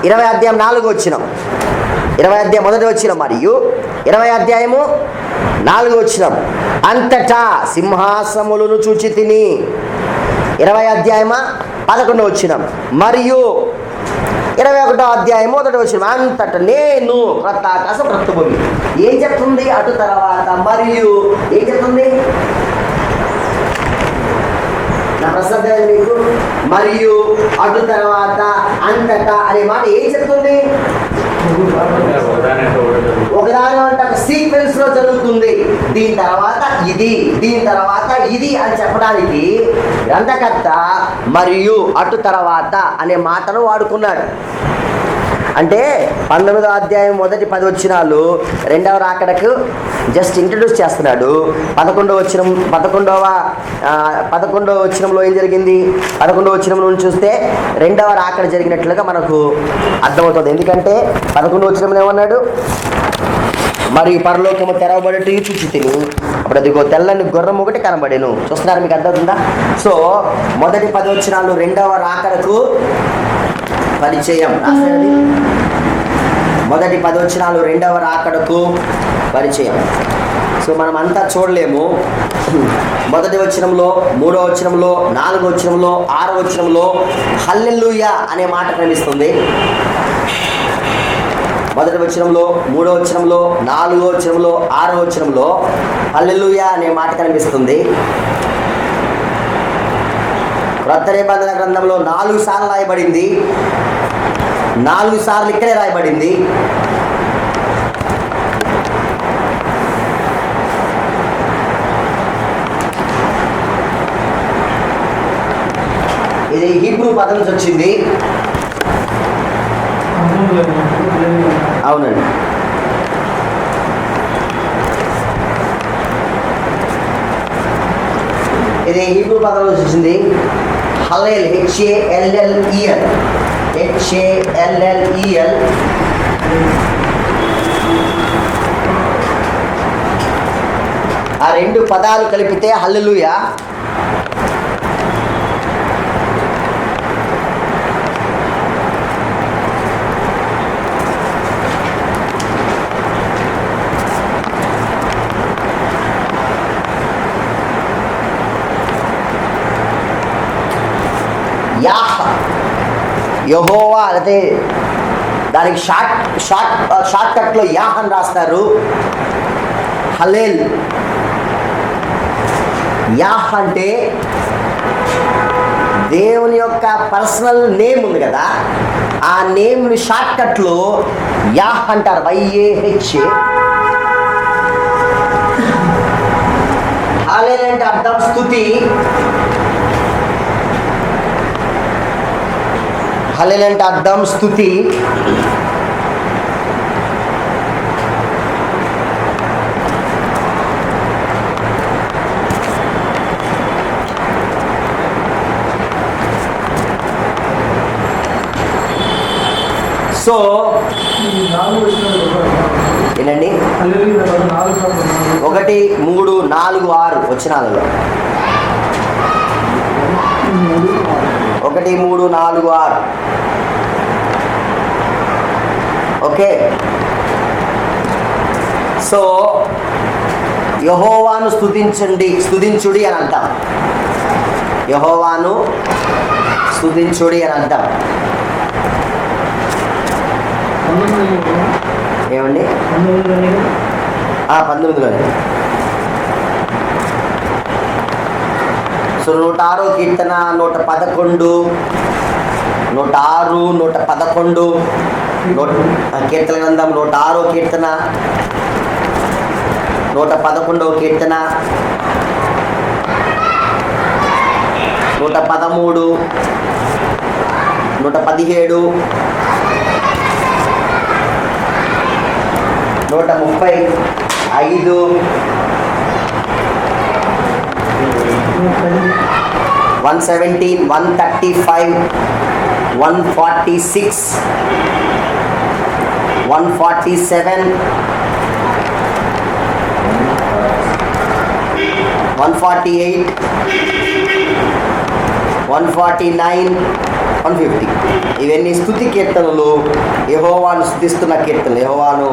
20 అధ్యాయం 4 వచ్చినాం. 20 అధ్యాయం మొదటి వచ్చినాం. మరియు 20 అధ్యాయము 4 వచ్చినాం. అంతటా సింహాసములను చూచి తిని. 20 అధ్యాయమా 11 వచ్చినాం. మరియు 21 అధ్యాయం మొదటి వచ్చినాం. అంతటా నేను క్రొత్త ఆకాశం క్రొత్త భూమి. ఏం చెప్తుంది? అటు తర్వాత మరియు ఏం చెప్తుంది? నా ప్రశ్న మీకు, మరియు అటు తర్వాత అంతటా అనే మాట ఏం చెప్తుంది? ఒకదాని అంటే ఒక సీక్వెన్స్ లో జరుగుతుంది. దీని తర్వాత ఇది, దీని తర్వాత ఇది అని చెప్పడానికి గ్రంథకర్త మరియు అటు తర్వాత అనే మాటను వాడుకున్నాడు. అంటే 19వ అధ్యాయం మొదటి 10 వచనాలు 2వ రాకడకు జస్ట్ ఇంట్రడ్యూస్ చేస్తున్నాడు. 11వ వచనంలో ఏం జరిగింది? 11వ వచనం నుంచి చూస్తే 2వ రాకడ జరిగినట్లుగా మనకు అర్థమవుతుంది. ఎందుకంటే 11వ వచనంలో ఏమన్నాడు? మరియు పరలోకము తెరవబడి చూచి తిని, అప్పుడు అదిగో తెల్లని గుర్రం ఒకటి కనబడేను. చూస్తున్నారు? మీకు అర్థమవుతుందా? సో మొదటి 10 వచనాలు 2వ రాకడకు పరిచయం రాసేది. మొదటి 10 వచనాలు 2వ రాకడకు పరిచయం. సో మనం అంతా చూడలేము. మొదటి వచనంలో, 3వ వచనంలో, 4వ వచనంలో, 6వ వచనంలో హల్లెలూయా అనే మాట కనిపిస్తుంది. మొదటి వచనంలో, 3వ వచనంలో, 4వ వచనంలో, 6వ వచనంలో హల్లెలూయా అనే మాట కనిపిస్తుంది. క్రొత్త నిబంధన గ్రంథంలో 4 సార్లు రాయబడింది. 4 సార్లు ఇక్కడే రాయబడింది. ఇది హీబ్రూ పదం నుంచి వచ్చింది. అవునండి. ఇది హీబ్రూ పదం నుంచి వచ్చింది. హల్లెల్, HALLEL. ఆ 2 పదాలు కలిపితే హల్లెలూయా. యెహోవా అంటే దానికి షార్ట్ కట్లో యాహ్ అని రాస్తారు. హల్లెల్ యాహ్ అంటే దేవుని యొక్క పర్సనల్ నేమ్ ఉంది కదా, ఆ నేమ్ని షార్ట్కట్లో యాహ్ అంటారు. YAH. హల్లెలూయా అంటే అర్థం స్తుతి. హల్లెలూయా అంటే అర్థం స్తుతి. సో ఏంటండి 1, 3, 4, 6 వచనాలలో 1, 3, 4, 6. ఓకే. సో యెహోవాను స్తుతించుడి అని అంటాం. యెహోవాను స్తుతించుడి అని అంటాం. ఏమండి? 19లోనే. సో 106 కీర్తన, 111, 106, 111 కీర్తన గ్రంథం, 106 కీర్తన, 111 కీర్తన, 113, 117, 135, 117, 135, 146, 147, 148, 149, 150. ఇవన్నీ స్తుతి కీర్తనలు, యెహోవాను స్తుతిస్తున్న కీర్తనలు. యెహోవాను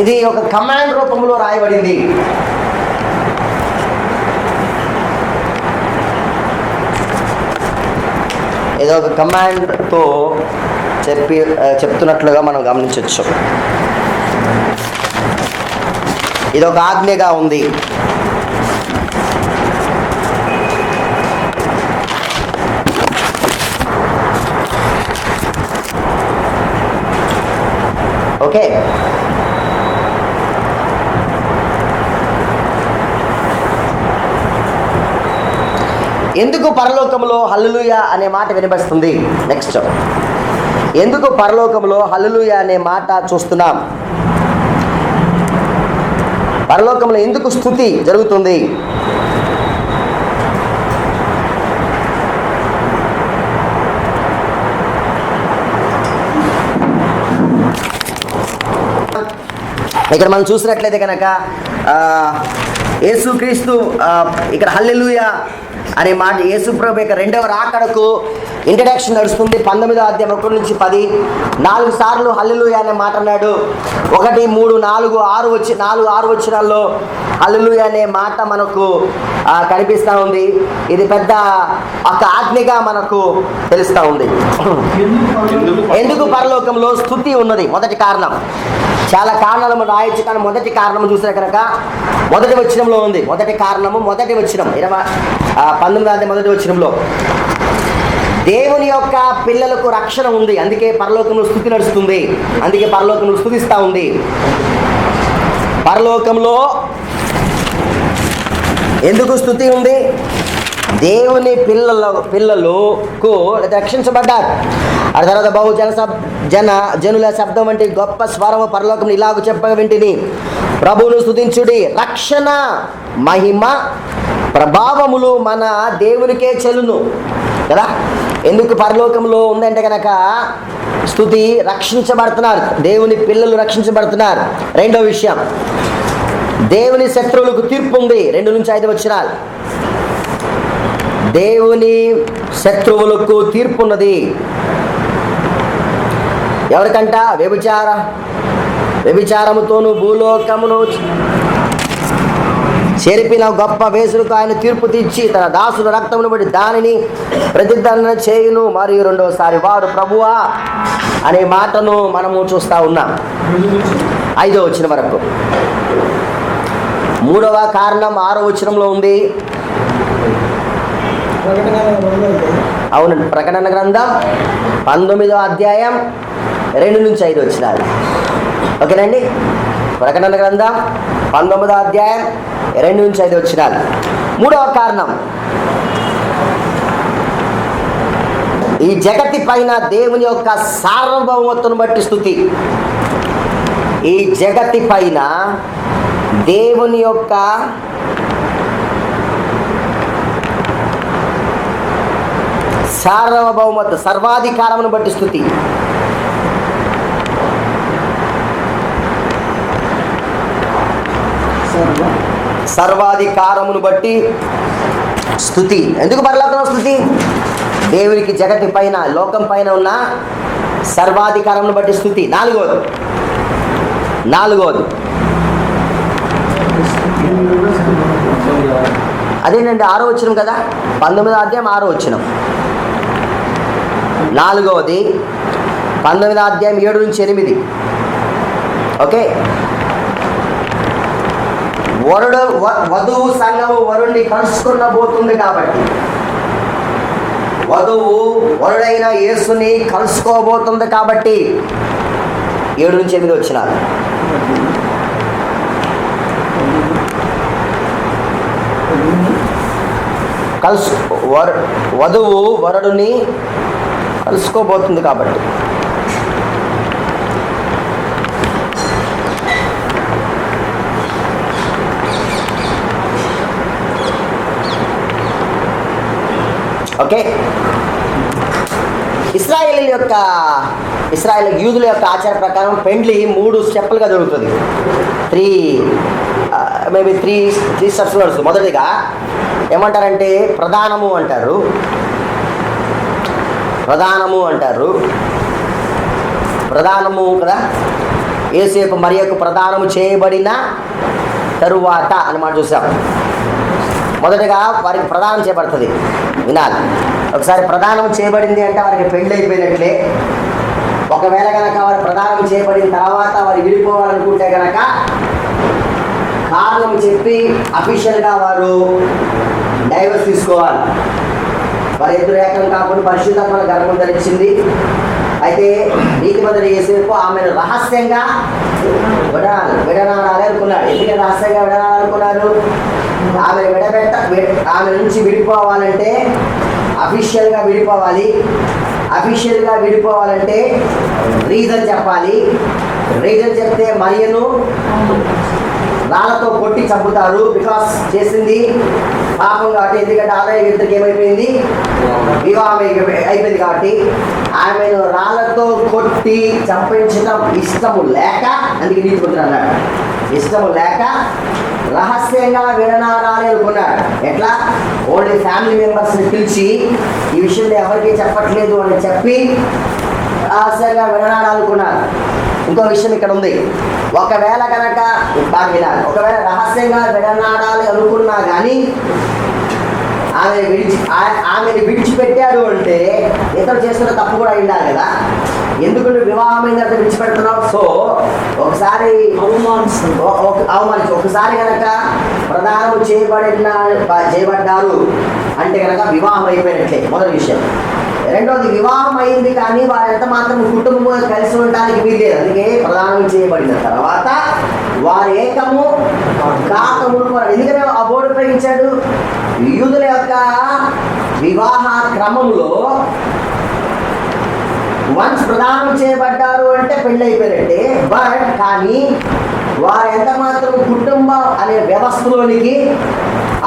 ఇది ఒక కమాండ్ రూపంలో రాయబడింది. ఏదో ఒక కమాండ్తో చెప్తున్నట్లుగా మనం గమనించవచ్చు. ఇది ఒక ఆజ్ఞగా ఉంది. ఓకే. ఎందుకు పరలోకంలో హల్లెలూయా అనే మాట వినబడుతుంది? నెక్స్ట్, ఎందుకు పరలోకంలో హల్లెలూయా అనే మాట చూస్తున్నాం? పరలోకంలో ఎందుకు స్తుతి జరుగుతుంది? ఇక్కడ మనం చూసినట్లయితే కనుక యేసుక్రీస్తు ఇక్కడ హల్లెలూయా అనే మాట యేసుప్రభు యొక్క రెండవ రాకడకు ఇంట్రడక్షన్ నడుస్తుంది. 19వ అధ్యాయం 1 నుంచి 10 4 సార్లు హల్లెలూయా అనే మాట అన్నాడు. 1, 3, 4, 6 వచనాల్లో హల్లెలూయా అనే మాట మనకు కనిపిస్తూ ఉంది. ఇది పెద్ద ఒక ఆజ్ఞగా మనకు తెలుస్తూ ఉంది. ఎందుకు పరలోకంలో స్తుతి ఉన్నది? మొదటి కారణం. చాలా కారణాలు మనం రాయొచ్చు, కానీ మొదటి కారణం చూసినా కనుక మొదటి వచనంలో ఉంది. మొదటి కారణము మొదటి వచనం 19వ అధ్యాయం మొదటి వచనంలో దేవుని యొక్క పిల్లలకు రక్షణ ఉంది. అందుకే పరలోకంలో స్తుతి నడుస్తుంది. అందుకే పరలోకంలో స్తుతిస్తూ ఉంది. పరలోకంలో ఎందుకు స్తుతి ఉంది? దేవుని పిల్లలకు రక్షించబడ్డారు. ఆ తర్వాత జనుల శబ్దం వంటి గొప్ప స్వరము పరలోకం ఇలాగ చెప్పగా వింటిని, ప్రభువును స్తుతించుడి, రక్షణ, మహిమ, ప్రభావములు మన దేవునికే చెల్లును కదా. ఎందుకు పరలోకంలో ఉందంటే కనుక స్తుతి, రక్షించబడుతున్నారు, దేవుని పిల్లలు రక్షించబడుతున్నారు. రెండో విషయం, దేవుని శత్రువులకు తీర్పు ఉంది. 2 నుంచి 5 వచనాలు. దేవుని శత్రువులకు తీర్పు ఉన్నది. ఎవరికంట? వ్యభిచారముతోను భూలోకమును చెరిపిన గొప్ప వేసులకు ఆయన తీర్పు తెచ్చి తన దాసుల రక్తమును బట్టి దానిని ప్రతిదండన చేయును. మరియు రెండోసారి వారు ప్రభువా అనే మాటను మనము చూస్తూ ఉన్నాం 5వ వచనం వరకు. 3వ కారణం 6వ వచనంలో ఉంది. అవునండి, ప్రకటన గ్రంథం 19వ అధ్యాయం 2 నుంచి 5 వచనాలు. ఓకేనండి, ప్రకటన గ్రంథం 19వ అధ్యాయం 2 నుంచి 5 వచనాలు. 3వ కారణం, ఈ జగతి పైన దేవుని యొక్క సార్వభౌమత్వం బట్టి స్తుతి. ఈ జగతి పైన దేవుని యొక్క సార్వభౌమత్వ సర్వాధికారమును బట్టి స్తుతి. సర్వాధికారమును బట్టి స్తుతి. ఎందుకు పరలోకంలో స్తుతి? దేవునికి జగతి పైన లోకం పైన ఉన్న సర్వాధికారమును బట్టి స్తుతి. 4వది అదేనండి 6వ వచనం కదా, 19వ అధ్యాయం 6వ వచనం. 4వది 19వ అధ్యాయం 7 నుంచి 8. ఓకే, వధువు సంఘము వరుణ్ణి కలుసుకునబోతుంది కాబట్టి, వధువు వరుడైన యేసుని కలుసుకోబోతుంది కాబట్టి 7 నుంచి 8 వచనాలు. వధువు వరుడుని కలుసుకోబోతుంది కాబట్టి. ఓకే, ఇశ్రాయేల్ యూదుల యొక్క ఆచార ప్రకారం పెండ్లి 3 స్టెప్పులుగా జరుగుతుంది. 3 స్టెప్స్ నడుస్తుంది. మొదటిగా ఏమంటారంటే ప్రధానము అంటారు. ప్రధానము కదా, యేసేపు మరియకు ప్రదానము చేయబడిన తరువాత అన్నమాట చూసాం. మొదటగా వారికి ప్రదానం చేయబడుతుంది. వినాలి, ఒకసారి ప్రదానం చేయబడింది అంటే వారికి పెళ్ళి అయిపోయినట్లే. ఒకవేళ కనుక వారు ప్రదానం చేయబడిన తర్వాత వారు విడిపోవాలనుకుంటే కనుక కారణం చెప్పి అఫీషియల్గా వారు డైవర్స్ తీసుకోవాలి. వారి ఎదురు ఏకం కాకుండా పరిశుద్ధాత్మ గర్భం ధరించింది. అయితే నీతిమంతుడు యేసేపు ఆమెను రహస్యంగా విడనాడాలి అనుకున్నాడు. ఎందుకంటే రహస్యంగా విడనాడాలనుకున్నారు? ఆమె నుంచి విడిపోవాలంటే అఫీషియల్గా విడిపోవాలి. అఫీషియల్గా విడిపోవాలంటే రీజన్ చెప్పాలి. రీజన్ చెప్తే మరియను రాళ్ళతో కొట్టి చంపుతారు. బికాస్ చేసింది పాపం కాబట్టి. ఎందుకంటే ఆదాయ ఇద్దరికి ఏమైపోయింది, వివాహం అయిపోయింది కాబట్టి ఆమెను రాళ్ళతో కొట్టి చంపించడం ఇష్టము లేక, అందుకే నీతిమంతుడు అన్నాడు, ఇష్టము లేక రహస్యంగా విడనాడాలి అనుకున్నాడు. ఎట్లా? ఓన్లీ ఫ్యామిలీ మెంబర్స్ని పిలిచి ఈ విషయంలో ఎవరికీ చెప్పట్లేదు అని చెప్పి రహస్యంగా విడనాడాలనుకున్నారు. ఇంకో విషయం ఇక్కడ ఉంది. ఒకవేళ కనుక బాగా వినాలి, ఒకవేళ రహస్యంగా విడనాడాలి అనుకున్నా కానీ ఆమెను విడిచిపెట్టాడు అంటే ఇతరు చేస్తున్న తప్పు కూడా అయిండాలి కదా. ఎందుకు వివాహమైన తర్వాత విడిచిపెడుతున్నావు? సో ఒకసారి అవమానించు. ఒకసారి కనుక ప్రదానం చేయబడ్డారు అంటే కనుక వివాహం అయిపోయినట్లే, మొదటి విషయం. రెండోది, వివాహం అయింది కానీ వారు ఎంత మాత్రం కుటుంబంగా కలిసి ఉండడానికి వీల్లేదు. అందుకే ప్రదానం చేయబడిన తర్వాత వారు ఏకము కాకము. ఎందుకనే ఆ బోర్డు ఉపయోగించాడు? యూదుల యొక్క వివాహ క్రమంలో వన్స్ ప్రదానం చేయబడ్డారు అంటే పెళ్ళి అయిపోయినట్టే. బట్ కానీ వారు ఎంత మాత్రం కుటుంబం అనే వ్యవస్థలోనికి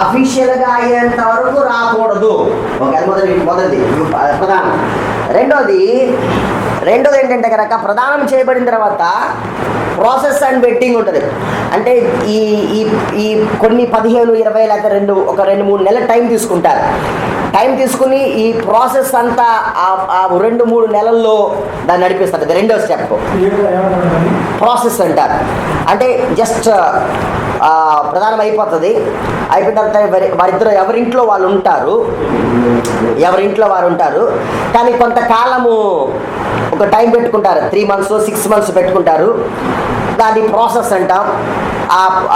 అఫీషియల్గా అయ్యేంత వరకు రాకూడదు. ఓకే, మొదటిది ప్రధానం. రెండోది ఏంటంటే కనుక ప్రదానం చేయబడిన తర్వాత ప్రాసెస్ అండ్ వెడ్డింగ్ ఉంటుంది. అంటే ఈ కొన్ని 15, 20 లేక 2-3 నెలల టైం తీసుకుంటారు. టైం తీసుకుని ఈ ప్రాసెస్ అంతా ఆ 2-3 నెలల్లో దాన్ని నడిపిస్తారు. అది రెండో స్టెప్ ప్రాసెస్ అంటారు. అంటే జస్ట్ ప్రధానం అయిపోతుంది. అయిపోయిన తర్వాత వారిద్దరు ఎవరింట్లో వాళ్ళు ఉంటారు. కానీ కొంతకాలము ఒక టైం పెట్టుకుంటారు, 3 months 6 months పెట్టుకుంటారు. దాని ప్రాసెస్ అంటాం.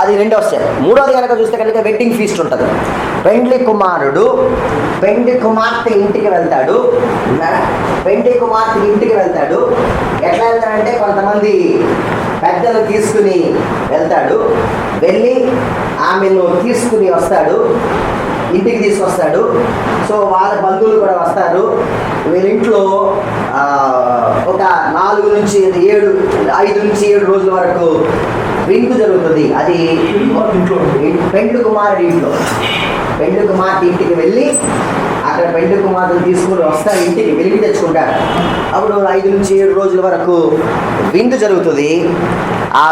అది రెండో స్టెప్. మూడోది కనుక చూస్తే కనుక వెడ్డింగ్ ఫీస్ట్ ఉంటుంది. పెండ్లి కుమార్తె ఇంటికి వెళ్తాడు. ఎట్లా వెళ్తాడంటే కొంతమంది పెద్దలు తీసుకుని వెళ్తాడు. వెళ్ళి ఆమెను తీసుకుని వస్తాడు, ఇంటికి తీసుకొస్తాడు. సో వాళ్ళ బంధువులు కూడా వస్తారు. వీళ్ళింట్లో ఒక 5 నుంచి 7 రోజుల వరకు విందు జరుగుతుంది. అది పెండ్లి కుమారుడి ఇంట్లో. పెండ్లి కుమార్తె ఇంటికి వెళ్ళి అక్కడ పెండ్లి కుమార్తెను తీసుకుని వస్తారు, ఇంటికి వెలిగి తెచ్చుకుంటారు. అప్పుడు 5 నుంచి 7 రోజుల వరకు విందు జరుగుతుంది. ఆ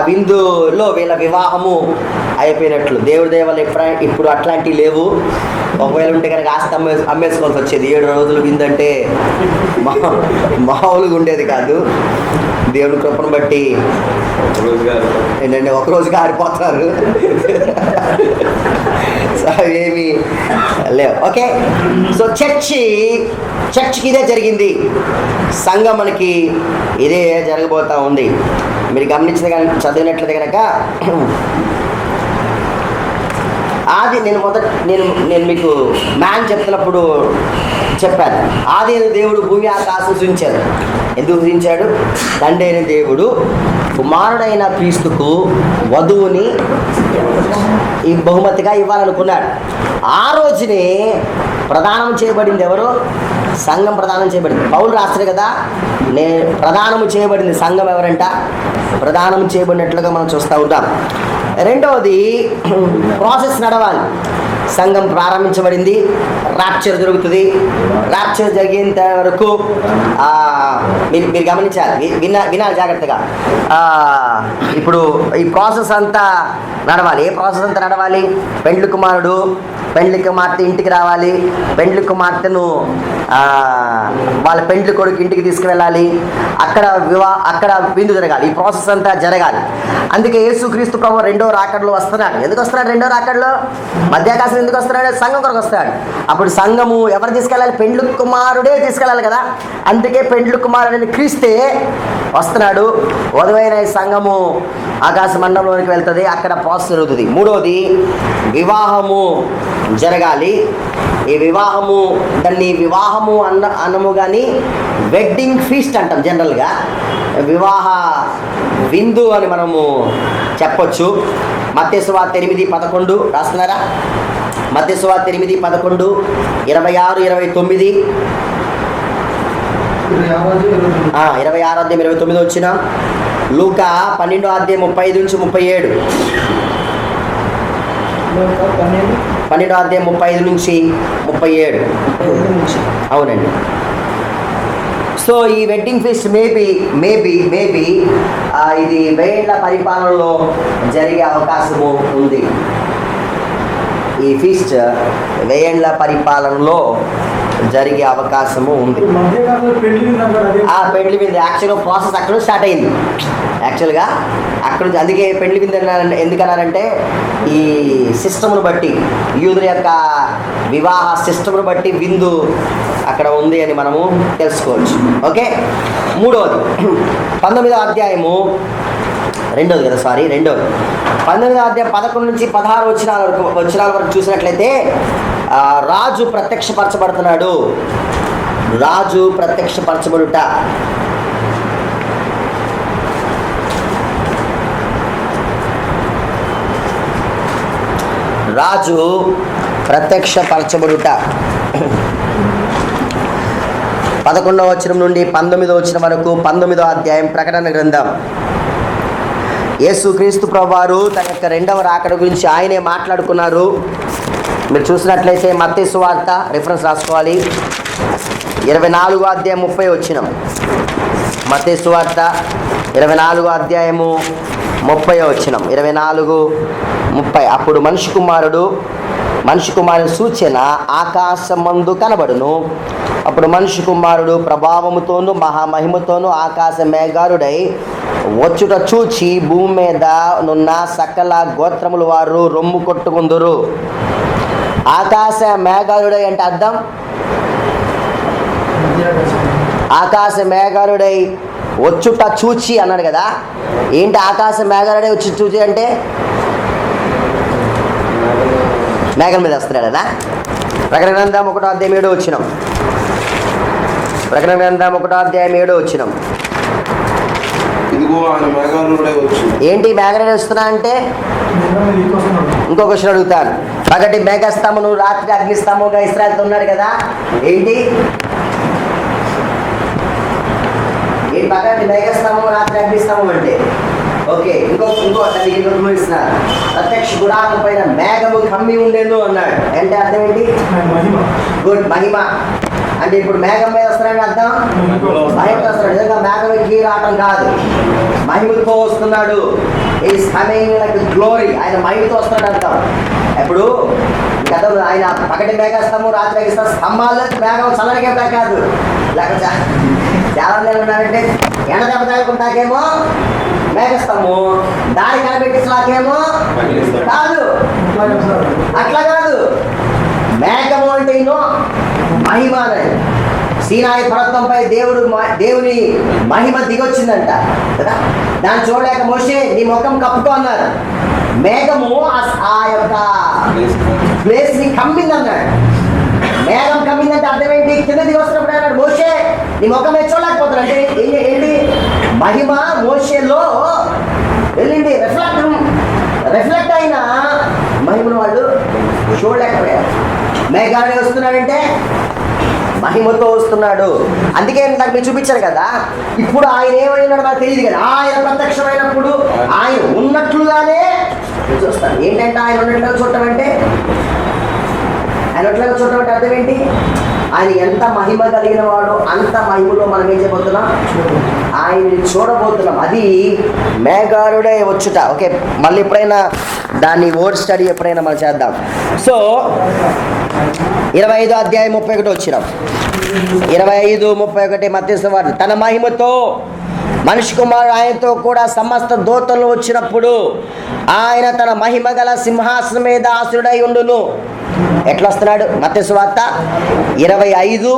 విందులో వీళ్ళ వివాహము అయిపోయినట్లు. దేవుడి దేవాలు ఇప్పుడు అట్లాంటివి లేవు. ఒకవేళ ఉంటే కనుక ఆస్తి అమ్మేసుకోవాల్సి వచ్చేది. 7 రోజులు విందు అంటే మామూలుగా ఉండేది కాదు. దేవుడి కృపను బట్టి ఏంటంటే ఒకరోజుకి ఆరిపోతారు. సో ఏమి లేవు. ఓకే, సో చర్చ్కి ఇదే జరిగింది. సంఘం మనకి ఇదే జరగబోతూ ఉంది. మీరు చదివినట్లయితే కనుక నేను మీకు మ్యాన్ చెప్తున్నప్పుడు చెప్పాను. ఆది దేవుడు భూమి ఆకాశం సృజించాడు. ఎందుకు సృజించాడు? తండ్రి అయిన దేవుడు కుమారుడైన క్రీస్తుకు వధువుని ఈ బహుమతిగా ఇవ్వాలనుకున్నాడు. ఆ రోజునే ప్రదానం చేయబడింది ఎవరు? సంఘం ప్రదానం చేయబడింది. పౌలు రాస్తాడు కదా, ప్రదానము చేయబడింది సంఘం ఎవరంట? ప్రదానం చేయబడినట్లుగా మనం చూస్తూ ఉంటాం. రెండవది, ప్రాసెస్ నడవాలి. సంఘం ప్రారంభించబడింది, ర్యాప్చర్ జరుగుతుంది. ర్యాప్చర్ జరిగేంత వరకు మీరు గమనించాలి, వినాలి జాగ్రత్తగా. ఇప్పుడు ఈ ప్రాసెస్ అంతా నడవాలి. ఏ ప్రాసెస్ అంతా నడవాలి? పెండ్లి కుమార్తె ఇంటికి రావాలి. పెండ్లి కుమార్తెను వాళ్ళ పెండ్లి కొడుకు ఇంటికి తీసుకువెళ్ళాలి. అక్కడ విందు జరగాలి. ఈ ప్రాసెస్ అంతా జరగాలి. అందుకే యేసుక్రీస్తు ప్రభు 2వ రాకడలో వస్తున్నాడు. ఎందుకు వస్తున్నాడు 2వ రాకడలో? మధ్యాకాశం ఎందుకు వస్తున్నాడు? సంఘం కొరకు వస్తాడు. అప్పుడు సంఘము ఎవరు తీసుకెళ్ళాలి? పెండ్లి కుమారుడే తీసుకెళ్ళాలి కదా. అందుకే పెండ్లి కుమారుడిని క్రీస్తే వస్తున్నాడు. వధువైన సంఘము ఆకాశ మండలంలోనికి వెళ్తుంది. అక్కడ ప్రాసెస్ జరుగుతుంది. మూడవది, వివాహము జరగాలి. ఈ దాన్ని వివాహము అన్నము కానీ వెడ్డింగ్ ఫీస్ట్ అంటాం జనరల్గా. వివాహ విందు అని మనము చెప్పొచ్చు. మత్తయి సువార్త 8:11 రాస్తున్నారా? మత్తయి సువార్త 8:11, 26, 29, 26:29 వచ్చిన. లూకా 12:35-37, 12:35-37. అవునండి. సో ఈ వెడ్డింగ్ ఫీస్ట్ మేబీ ఇది 1000 ఏళ్ల పరిపాలనలో జరిగే అవకాశము ఉంది. ఈ ఫీస్ట్ 1000 ఏళ్ల పరిపాలనలో జరిగే అవకాశము ఉంది. పెండ్లి విందు యాక్చువల్గా ప్రాసెస్ అక్కడ స్టార్ట్ అయింది. యాక్చువల్గా అక్కడ నుంచి, అందుకే పెండ్లి విందు ఎందుకన్నారంటే ఈ సిస్టమ్ను బట్టి, యూదుల యొక్క వివాహ సిస్టమ్ను బట్టి విందు అక్కడ ఉంది అని మనము తెలుసుకోవచ్చు. ఓకే, మూడవది 19వ అధ్యాయము, రెండోది 19వ అధ్యాయం 11 నుంచి 16 వచనాల వరకు చూసినట్లయితే రాజు ప్రత్యక్షపరచబడుతున్నాడు. రాజు ప్రత్యక్షపరచబడుట. రాజు ప్రత్యక్షపరచబడుట 11వ వచనం నుండి 19వ వచనం వరకు. 19వ అధ్యాయం ప్రకటన గ్రంథం. యేసుక్రీస్తు ప్రభువారు తన యొక్క 2వ రాకడ గురించి ఆయనే మాట్లాడుకున్నారు. మీరు చూసినట్లయితే మత్తయి సువార్త రిఫరెన్స్ రాసుకోవాలి, 24వ అధ్యాయం 30 వచనం. మత్తయి సువార్త 24వ అధ్యాయము 30వ వచనం. 24:30. అప్పుడు మనిషి కుమారుని సూచన ఆకాశమందు కనబడును. అప్పుడు మనిషి కుమారుడు ప్రభావముతోను మహామహిమతోను ఆకాశ మేఘారుడై వచ్చుట చూచి భూమి మీద నున్న సకల గోత్రముల వారు రొమ్ము కొట్టుకుందురు. ఆకాశ మేఘారుడై అంటే అర్థం, ఆకాశ మేఘారుడై వచ్చుట చూచి అన్నాడు కదా. ఏంటి ఆకాశ మేఘారుడై వచ్చి చూచి అంటే? మేఘం మీద వస్తున్నాడు కదా. ప్రకటన గ్రంథం 1:7 వచ్చినాం. ప్రకటన గ్రంథం 1:7 ఇదిగో ఆయన మేఘాలుడై వచ్చి. ఏంటి మేఘాలు వస్తున్నా అంటే? ఇంకో క్వశ్చన్ అడుగుతాను. పగటి మేఘస్తంభము రాత్రి అగ్నిస్తంభముగా ఇశ్రాయేలుతో ఉన్నాడు కదా. ఏంటి పగటి మేఘస్తంభము రాత్రి అగ్నిస్తంభం అంటే? ఓకే, ఇంకో ఇస్తున్నారు. ప్రత్యక్ష గుడారం పైన మేఘము కమ్మి ఉండేను అన్నాడు. అంటే అర్థం ఏంటి? గుడ్, మహిమ. అంటే ఇప్పుడు మేఘం మీద వస్తున్నాడని అర్థం, మహిమతో వస్తున్నాడు. నిజంగా మేఘం ఎక్కి రావటం కాదు, మహిమతో వస్తున్నాడు. Is coming like glory. ఆయన మహిమతో వస్తున్నాడు అర్థం. ఇప్పుడు గతం ఆయన పగటి మేఘస్తంభం రాత్రి అగ్నిస్తంభం, స్తంభాల్లో మేఘం చల్లడికే కాదు. లేకపోతే చాలా మంది ఉన్నారంటే ఎండ దెబ్బ తగులుకుంటాకేమో మేఘస్తంభం, దారి కనిపెట్టించలాకేమో కాదు. అట్లా కాదు. మేఘము అంటే మహిమ అనేది. సీనాయి పర్వతంపై దేవుని మహిమ దిగొచ్చిందంట కదా. దాన్ని చూడలేక మోషే నీ ముఖం కప్పుకో అన్నారు. మేఘము ఆ యొక్క ప్లేస్ ని కమ్మింది అన్నాడు. మేఘం కమ్మిందంటే అర్థం ఏంటి? కింద దిగి వస్తున్నప్పుడు అన్నాడు మోషే నీ ముఖం మీద చూడలేకపోతున్నాడు. అంటే ఏంటి? మహిమ మోషేలో వెళ్ళింది. రిఫ్లెక్ట్ అయిన మహిమను వాళ్ళు చూడలేకపోయారు. మేఘాలు వస్తున్నాడంటే మహిమతో వస్తున్నాడు. అందుకే నాకు మీరు చూపించారు కదా. ఇప్పుడు ఆయన ఏమైనాడు నాకు తెలియదు కదా. ఆయన ప్రత్యక్షమైనప్పుడు ఆయన ఉన్నట్లుగానే చూస్తాను. ఏంటంటే ఆయన ఉన్నట్లుగా చూడటం అంటే, ఆయన ఉన్నట్లుగా చూడటం అంటే అర్థం ఏంటి? ఆయన ఎంత మహిమ కలిగిన వాడు అంత మహిమలో మనం ఏం చేయబోతున్నాం? ఆయన్ని చూడబోతున్నాం. అది మేఘారుడే వచ్చుట. ఓకే, మళ్ళీ ఎప్పుడైనా దాన్ని వర్డ్ స్టడీ ఎప్పుడైనా మనం చేద్దాం. సో 25:31 వచ్చినాం. 25:31 మత్తయి సువార్త. తన మహిమతో మనిషి కుమారుడు ఆయనతో కూడా సమస్త దూతలు వచ్చినప్పుడు ఆయన తన మహిమ గల సింహాసనం మీద ఆసీనుడై ఉండును. ఎట్లా వస్తున్నాడు? మత్తయి సువార్త 25:31.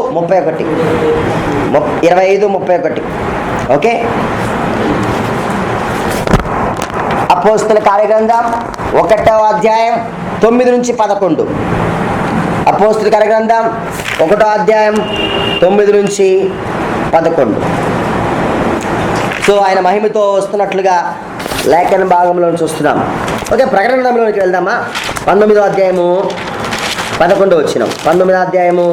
25:31. ఓకే. అపోస్తలుల కార్యగ్రంథం 1:9-11. అపోస్తలుల కార్యగ్రంథం 1:9-11. సో ఆయన మహిమతో వస్తున్నట్లుగా లేఖన భాగంలో చూస్తున్నాం. ఓకే, ప్రకటన గ్రంథంలోకి వెళ్దామా. 19వ అధ్యాయము 11 వచ్చినాం. 19వ అధ్యాయము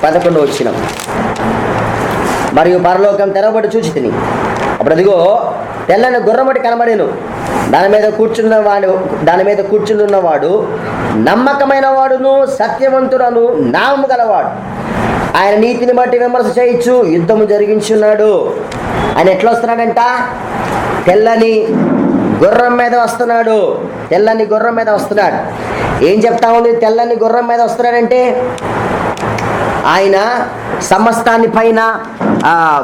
11 వచ్చినాం. మరియు పరలోకం తెరవబడి చూచి తిని అప్పుడు అదిగో తెల్లని గుర్రమటి కనబడేను. దాని మీద కూర్చున్నవాడు నమ్మకమైన వాడును సత్యవంతుడను నామము గలవాడు. ఆయన నీతిని బట్టి విమర్శ చేయొచ్చు యుద్ధము జరిగించున్నాడు. ఆయన ఎట్లా వస్తున్నాడంట? తెల్లని గుర్రం మీద వస్తున్నాడు. తెల్లని గుర్రం మీద వస్తున్నాడు. ఏం చెప్తా ఉంది? తెల్లని గుర్రం మీద వస్తున్నాడంటే ఆయన సమస్తాన్ని పైన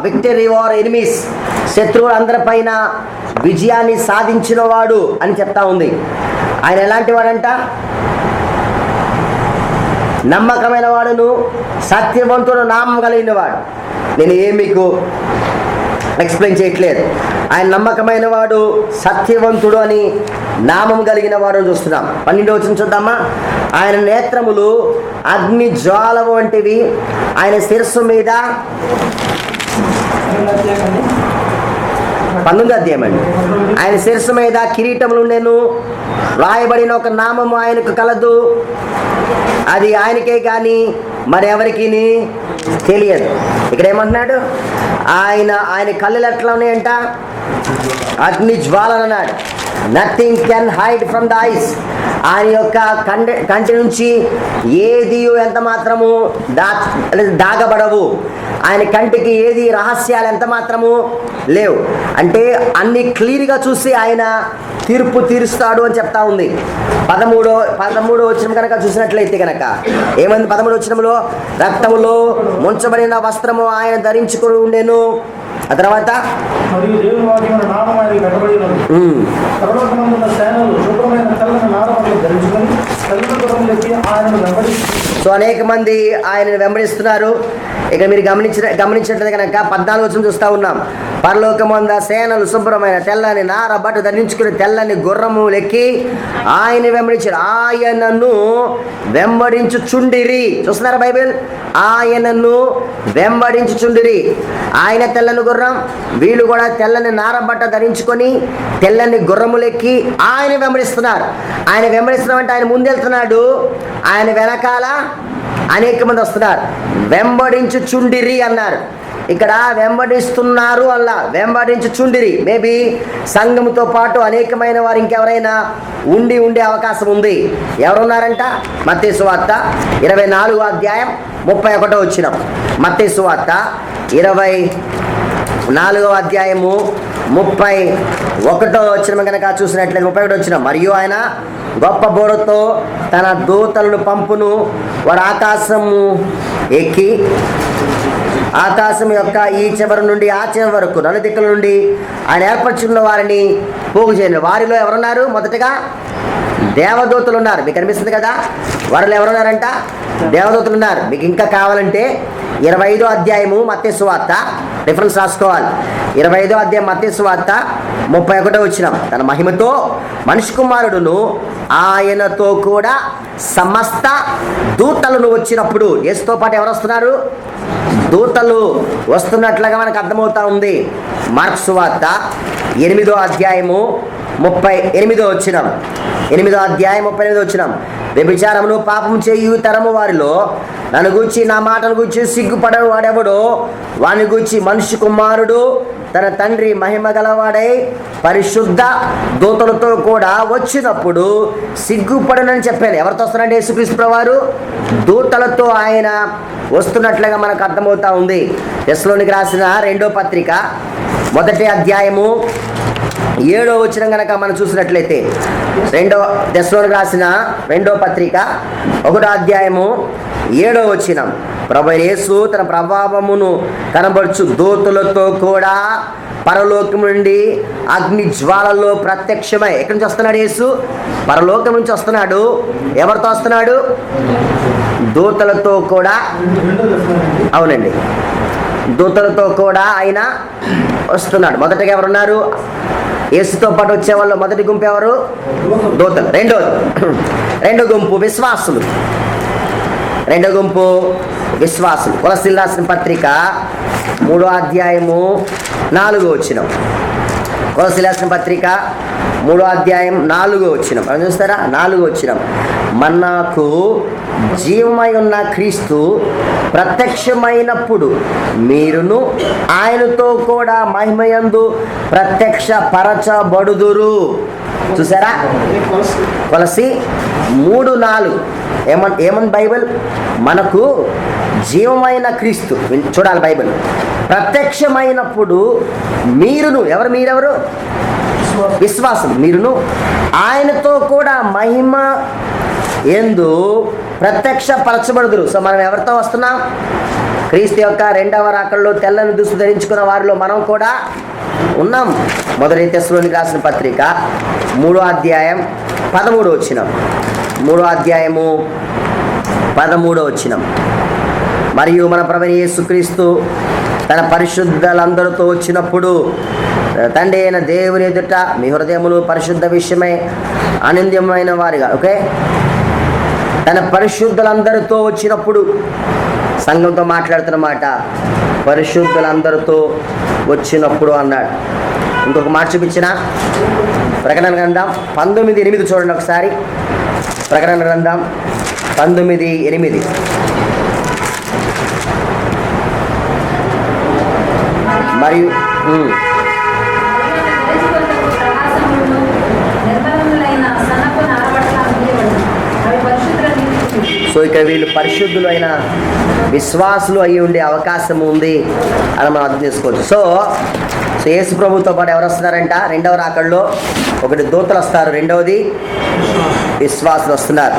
విక్టరీ ఓవర్ ఎనిమీస్, శత్రువులు అందరిపైన విజయాన్ని సాధించిన వాడు అని చెప్తా ఉంది. ఆయన ఎలాంటి వాడంట? నమ్మకమైన వాడును సత్యవంతుడు నామం కలిగిన వాడు. నేను ఏం మీకు ఎక్స్ప్లెయిన్ చేయట్లేదు. ఆయన నమ్మకమైన వాడు, సత్యవంతుడు అని నామం కలిగిన వాడు చూస్తున్నాం. 12వ వచనం చూద్దామా. ఆయన నేత్రములు అగ్ని జ్వాల వంటివి. ఆయన శిరస్సు మీద 19వ అధ్యాయం అండి. ఆయన శిరస్సు మీద కిరీటములు ఉండెను. రాయబడిన ఒక నామము ఆయనకు కలదు. అది ఆయనకే కానీ మరి ఎవరికి తెలియదు. ఇక్కడ ఏమంటున్నాడు? ఆయన కళ్ళలు ఎట్లా ఉన్నాయంట? అగ్ని జ్వాలలు అన్నాడు. Nothing can hide from the ice. ఆయన యొక్క కంటి నుంచి ఏది ఎంత మాత్రము దాగబడవు. ఆయన కంటికి ఏది రహస్యాలు ఎంత మాత్రము లేవు. అంటే అన్ని క్లియర్గా చూసి ఆయన తీర్పు తీరుస్తాడు అని చెప్తా ఉంది. 13వ వచనం కనుక చూసినట్లయితే కనుక ఏమంది? 13వ వచనంలో రక్తములో ముంచబడిన వస్త్రము ఆయన ధరించుకుని ఉండెను. ఆ తర్వాత మరియు దేవుని వాక్యమున నామం ఆయనకి కట్టబడి ఉన్నది. పరలోకమందున్న సేనలు శుభ్రమైన తెల్లని నారబట్టలు ధరించుకొని తెల్లని గుర్రములు ఎక్కి ఆయనను వెంబడిస్తున్నారు. సో అనేక మంది ఆయనను వెంబడిస్తున్నారు. ఇక మీరు గమనించినట్లయితే కనుక 14వ వచనం చూస్తూ ఉన్నాం. పరలోకమంద సేనలు శుభ్రమైన తెల్లని నార బట్ట ధరించుకుని తెల్లని గుర్రములు ఎక్కి ఆయన వెంబడించారు. ఆయనను వెంబడించుచుండిరి. చూస్తున్నారా బైబిల్? ఆయనను వెంబడించుచుండిరి. ఆయన తెల్లని గుర్రం, వీళ్ళు కూడా తెల్లని నార బట్ట ధరించుకొని తెల్లని గుర్రములెక్కి ఆయన వెంబడిస్తున్నారు. ఆయన వెంబడిస్తున్నామంటే ఆయన ముందెళ్తున్నాడు, ఆయన వెనకాల అనేక మంది వస్తున్నారు. వెంబడించుచుండిరి అన్నారు. ఇక్కడ వెంబడిస్తున్నారు అలా వెంబడించుచుండిరి. మేబీ సంఘముతో పాటు అనేకమైన వారు ఇంకెవరైనా ఉండే అవకాశం ఉంది. ఎవరున్నారంట? మత్తయి సువార్త 24వ అధ్యాయం 31వ వచనం. మత్తయి సువార్త 24వ అధ్యాయము 31వ వచనం కనుక చూసినట్లయితే 31వ వచనం. మరియు ఆయన గొప్ప బోరతో తన దూతలను పంపును, వారు ఆకాశము ఎక్కి ఆకాశం యొక్క ఈ చివరి నుండి ఆ చివరి వరకు నలుదిక్కుల నుండి ఆయన ఏర్పరచుకున్న వారిని పోగు చేయండి. వారిలో ఎవరున్నారు? మొదటగా దేవదూతలు ఉన్నారు. మీకు అనిపిస్తుంది కదా, వారిలో ఎవరున్నారంట? దేవదూతలు ఉన్నారు. మీకు ఇంకా కావాలంటే 25వ అధ్యాయము మత్తయి సువార్త రిఫరెన్స్ రాసుకోవాలి. 25వ అధ్యాయం మత్తయి సువార్త 31వ వచనం. తన మహిమతో మనిషి కుమారుడును ఆయనతో కూడా సమస్త దూతలను వచ్చినప్పుడు, యేసుతో పాటు ఎవరు వస్తున్నారు? దూతలు వస్తున్నట్లుగా మనకు అర్థమవుతా ఉంది. మార్క్స్ సువార్త 8వ అధ్యాయము 38వ వచనం. 8వ అధ్యాయం 38వ వచనం. వ్యభిచారమును పాపం చేయు తరము వారిలో నన్ను గూర్చి నా మాటను గూర్చి సిగ్గుపడని వాడెవడో వాని గూర్చి మనిషి కుమారుడు తన తండ్రి మహిమ గలవాడై పరిశుద్ధ దూతలతో కూడా వచ్చినప్పుడు సిగ్గుపడనని చెప్పాను. ఎవరితో వస్తున్నాడు? యేసుక్రీస్తు ప్రభువారు దూతలతో ఆయన వస్తున్నట్లుగా మనకు అర్థమవుతా ఉంది. తెస్సలోనికి రాసిన 2వ పత్రిక 1వ అధ్యాయము 7వ వచనం కనుక మనం చూసినట్లయితే, తెస్సలోనికి రాసిన 2వ పత్రిక 1వ అధ్యాయము 7వ వచనం. ప్రభు యేసు తన ప్రభావమును కనబడుచు దూతలతో కూడా పరలోకం నుండి అగ్ని జ్వాలలో ప్రత్యక్షమై. ఎక్కడి నుంచి వస్తున్నాడు యేసు? పరలోకం నుంచి వస్తున్నాడు. ఎవరితో వస్తున్నాడు? దూతలతో కూడా. అవునండి, దూతలతో కూడా ఆయన వస్తున్నాడు. మొదటగా ఎవరున్నారు? యేసుతో పాటు వచ్చే వాళ్ళు మొదటి గుంపు ఎవరు? దూతలు. రెండో గుంపు విశ్వాసులు. రెండో గుంపు విశ్వాసులు. కొలస్సీయులకు రాసిన పత్రిక 3వ అధ్యాయము 4వ వచనం. కొలస్సీయులకు రాసిన పత్రిక 3వ అధ్యాయం 4వ వచనం. మనం చూస్తారా? 4వ వచనం. మనకు జీవమై ఉన్న క్రీస్తు ప్రత్యక్షమైనప్పుడు మీరును ఆయనతో కూడా మహిమయందు ప్రత్యక్ష పరచబడుదురు. చూసారా? కొలస్సీ 3:4 ఏమని బైబిల్? మనకు జీవమైన క్రీస్తు, చూడాలి బైబిల్, ప్రత్యక్షమైనప్పుడు మీరును, మీరెవరు? విశ్వాసం. మీరును ఆయనతో కూడా మహిమ యందు ప్రత్యక్ష పరచబడుదురు. సో మనం ఎవరితో వస్తున్నాం? క్రీస్తు యొక్క 2వ రాకడలో తెల్లని దుస్తు ధరించుకున్న వారిలో మనం కూడా ఉన్నాం. మొదటి తెస్సలోనికి రాసిన పత్రిక 3వ అధ్యాయం 13వ వచనం. 3వ అధ్యాయము 13వ వచనం. మరియు మన ప్రభువైన యేసుక్రీస్తు తన పరిశుద్ధులందరితో వచ్చినప్పుడు తండ్రి అయిన దేవుని ఎదుట మీ హృదయములు పరిశుద్ధ విషయమై ఆనందమైన వారిగా, ఓకే, తన పరిశుద్ధులందరితో వచ్చినప్పుడు, సంఘంతో మాట్లాడుతున్నమాట, పరిశుద్ధులందరితో వచ్చినప్పుడు అన్నాడు. ఇంకొక మాట చూపించిన ప్రకటన గ్రంథం 19:8 చూడండి ఒకసారి. ప్రకటన గ్రంథం 19:8. మరియు సో ఇక్కడ వీళ్ళు పరిశుద్ధులు అయిన విశ్వాసులు అయి ఉండే అవకాశం ఉంది అని మనం అర్థం చేసుకోవచ్చు. సో యేసు ప్రభుతో పాటు ఎవరు వస్తున్నారంట రెండవ రాకడలో? ఒకటి దూతలు వస్తారు, రెండవది విశ్వాసులు వస్తున్నారు.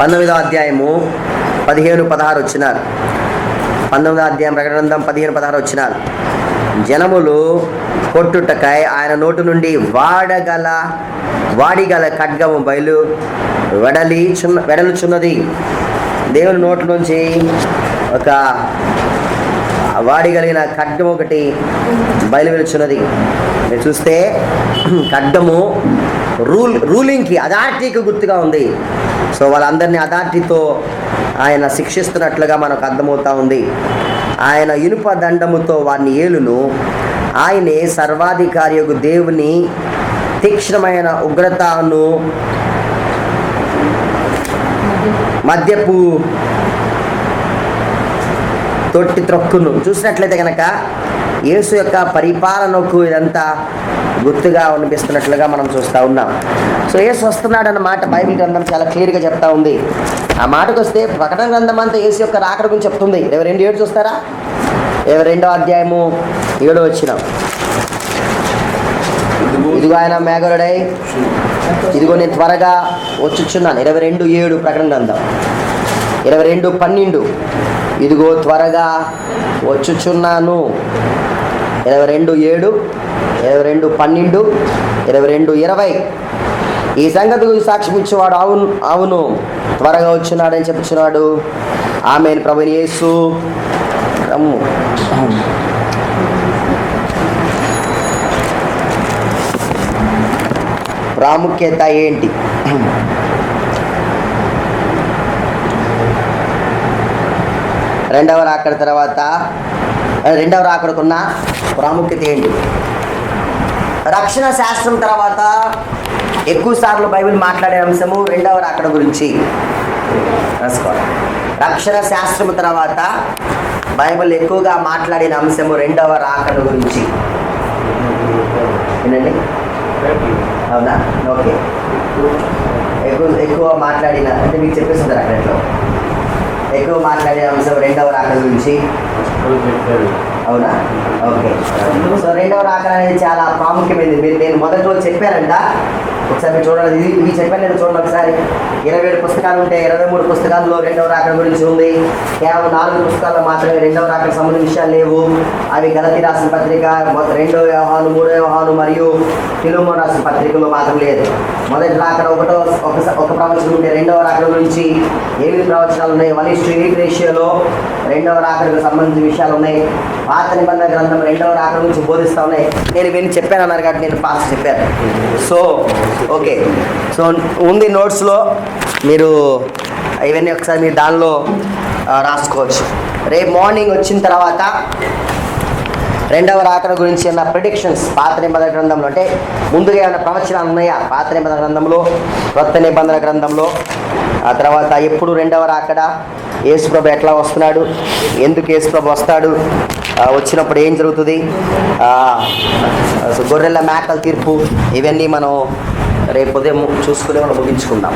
19వ అధ్యాయము 15-16 వచ్చినారు. 19వ అధ్యాయం ప్రకటన గ్రంథం 15-16 వచ్చినారు. జనములు కొట్టుటకై ఆయన నోటు నుండి వాడిగల ఖడ్గము వెడలుచున్నది. దేవుని నోటి నుంచి ఒక వాడిగలిగిన ఖడ్గం ఒకటి బయలువెలుచున్నది. మీరు చూస్తే ఖడ్గము రూలింగ్కి, అథారిటీకి గుర్తుగా ఉంది. సో వాళ్ళందరినీ అథారిటీతో ఆయన శిక్షిస్తున్నట్లుగా మనకు అర్థమవుతా ఉంది. ఆయన ఇనుప దండముతో వారిని ఏలును. ఆయనే సర్వాధికారి యొక్క దేవుని తీక్ష్ణమైన ఉగ్రతను మద్యపు తొట్టి త్రొక్కును. చూసినట్లయితే కనుక యేసు యొక్క పరిపాలనకు ఇదంతా గుర్తుగా అనిపిస్తున్నట్లుగా మనం చూస్తూ ఉన్నాం. సో యేసు వస్తున్నాడు అన్న మాట బైబిల్ గ్రంథం చాలా క్లియర్గా చెప్తా ఉంది. ఆ మాటకు వస్తే ప్రకటన గ్రంథం అంతా యేసు యొక్క రాకడ గురించి చెప్తుంది. 22:7 చూస్తారా? 22వ అధ్యాయము 7వ వచనం. ఇదిగో ఆయన మేఘరుడై, ఇదిగో నేను త్వరగా వచ్చుచున్నాను. 22:7 ప్రకటన గ్రంథం. 22:12 ఇదిగో త్వరగా వచ్చుచున్నాను. 22:7, 22:12, 22:20 ఈ సంగతి గురించి సాక్ష్యం ఇచ్చేవాడు అవును త్వరగా వచ్చున్నాడని చెప్పుచున్నాడు. ఆమేన్. ప్రభువైన యేసు రమ్ము. ప్రాముఖ్యత ఏంటి? రెండవ రాకడ తర్వాత రెండవ రాకడకున్న ప్రాముఖ్యత ఏంటి? రక్షణ శాస్త్రం తర్వాత ఎక్కువ సార్లు బైబిల్ మాట్లాడే అంశము రెండవ రాకడ గురించి రాసుకోవాలి. రక్షణ శాస్త్రం తర్వాత బైబిల్ ఎక్కువగా మాట్లాడిన అంశము రెండవ రాకడ గురించి. ఏంటండి? అవునా? ఓకే. ఎక్కువ మాట్లాడిన అంటే మీకు చెప్పేస్తుంది అక్కడట్లో ఎక్కువ మాట్లాడే అంశం రెండవ రాకడ గురించి. అవునా? ఓకే. సో రెండవ రాకడ అనేది చాలా ప్రాముఖ్యమైనది. నేను మొదటి రోజు చెప్పానంట, ఒకసారి మీరు చూడాలి. ఇవి చెప్పాను నేను, చూడండి ఒకసారి. 27 పుస్తకాలు ఉంటే 23 పుస్తకాల్లో రెండవ రాకడ గురించి ఉంది. కేవలం 4 పుస్తకాల్లో మాత్రమే రెండవ రాకడ సంబంధించిన విషయాలు లేవు. అవి గలతీ రాసిన పత్రిక, 2వ యోహాను, 3వ యోహాను మరియు ఫిలెమోను రాసిన పత్రికలో మాత్రం లేదు. మొదటి రాకడ ఒక ప్రవచనం ఉంటే రెండవ రాకడ గురించి 8 ప్రవచనాలు ఉన్నాయి. 1:8 రేషియోలో రెండవ రాకడకు సంబంధించిన విషయాలు ఉన్నాయి. పాత నిబంధన గ్రంథం రెండవ రాకడ గురించి బోధిస్తూ ఉన్నాయి. నేను ఇవన్నీ చెప్పాను అన్నారు కాబట్టి నేను ఫాస్ట్ చెప్పాను. So okay. సో ఉంది నోట్స్లో, మీరు ఇవన్నీ ఒకసారి మీరు దానిలో రాసుకోవచ్చు. రేపు మార్నింగ్ వచ్చిన తర్వాత రెండవ రాకడ గురించి ఉన్న ప్రిడిక్షన్స్ పాత నిబంధన గ్రంథంలో, అంటే ముందుగా ఏమైనా ప్రవచనాలు ఉన్నాయా పాత నిబంధన గ్రంథంలో, కొత్త నిబంధన గ్రంథంలో? ఆ తర్వాత ఎప్పుడు రెండవ రాకడ, యేసుప్రభు ఎట్లా వస్తున్నాడు, ఎందుకు యేసుప్రభు వస్తాడు, వచ్చినప్పుడు ఏం జరుగుతుంది, గొర్రెల మేకల తీర్పు, ఇవన్నీ మనం రేపు ఉదయం చూసుకుని మనం ముగించుకుందాం.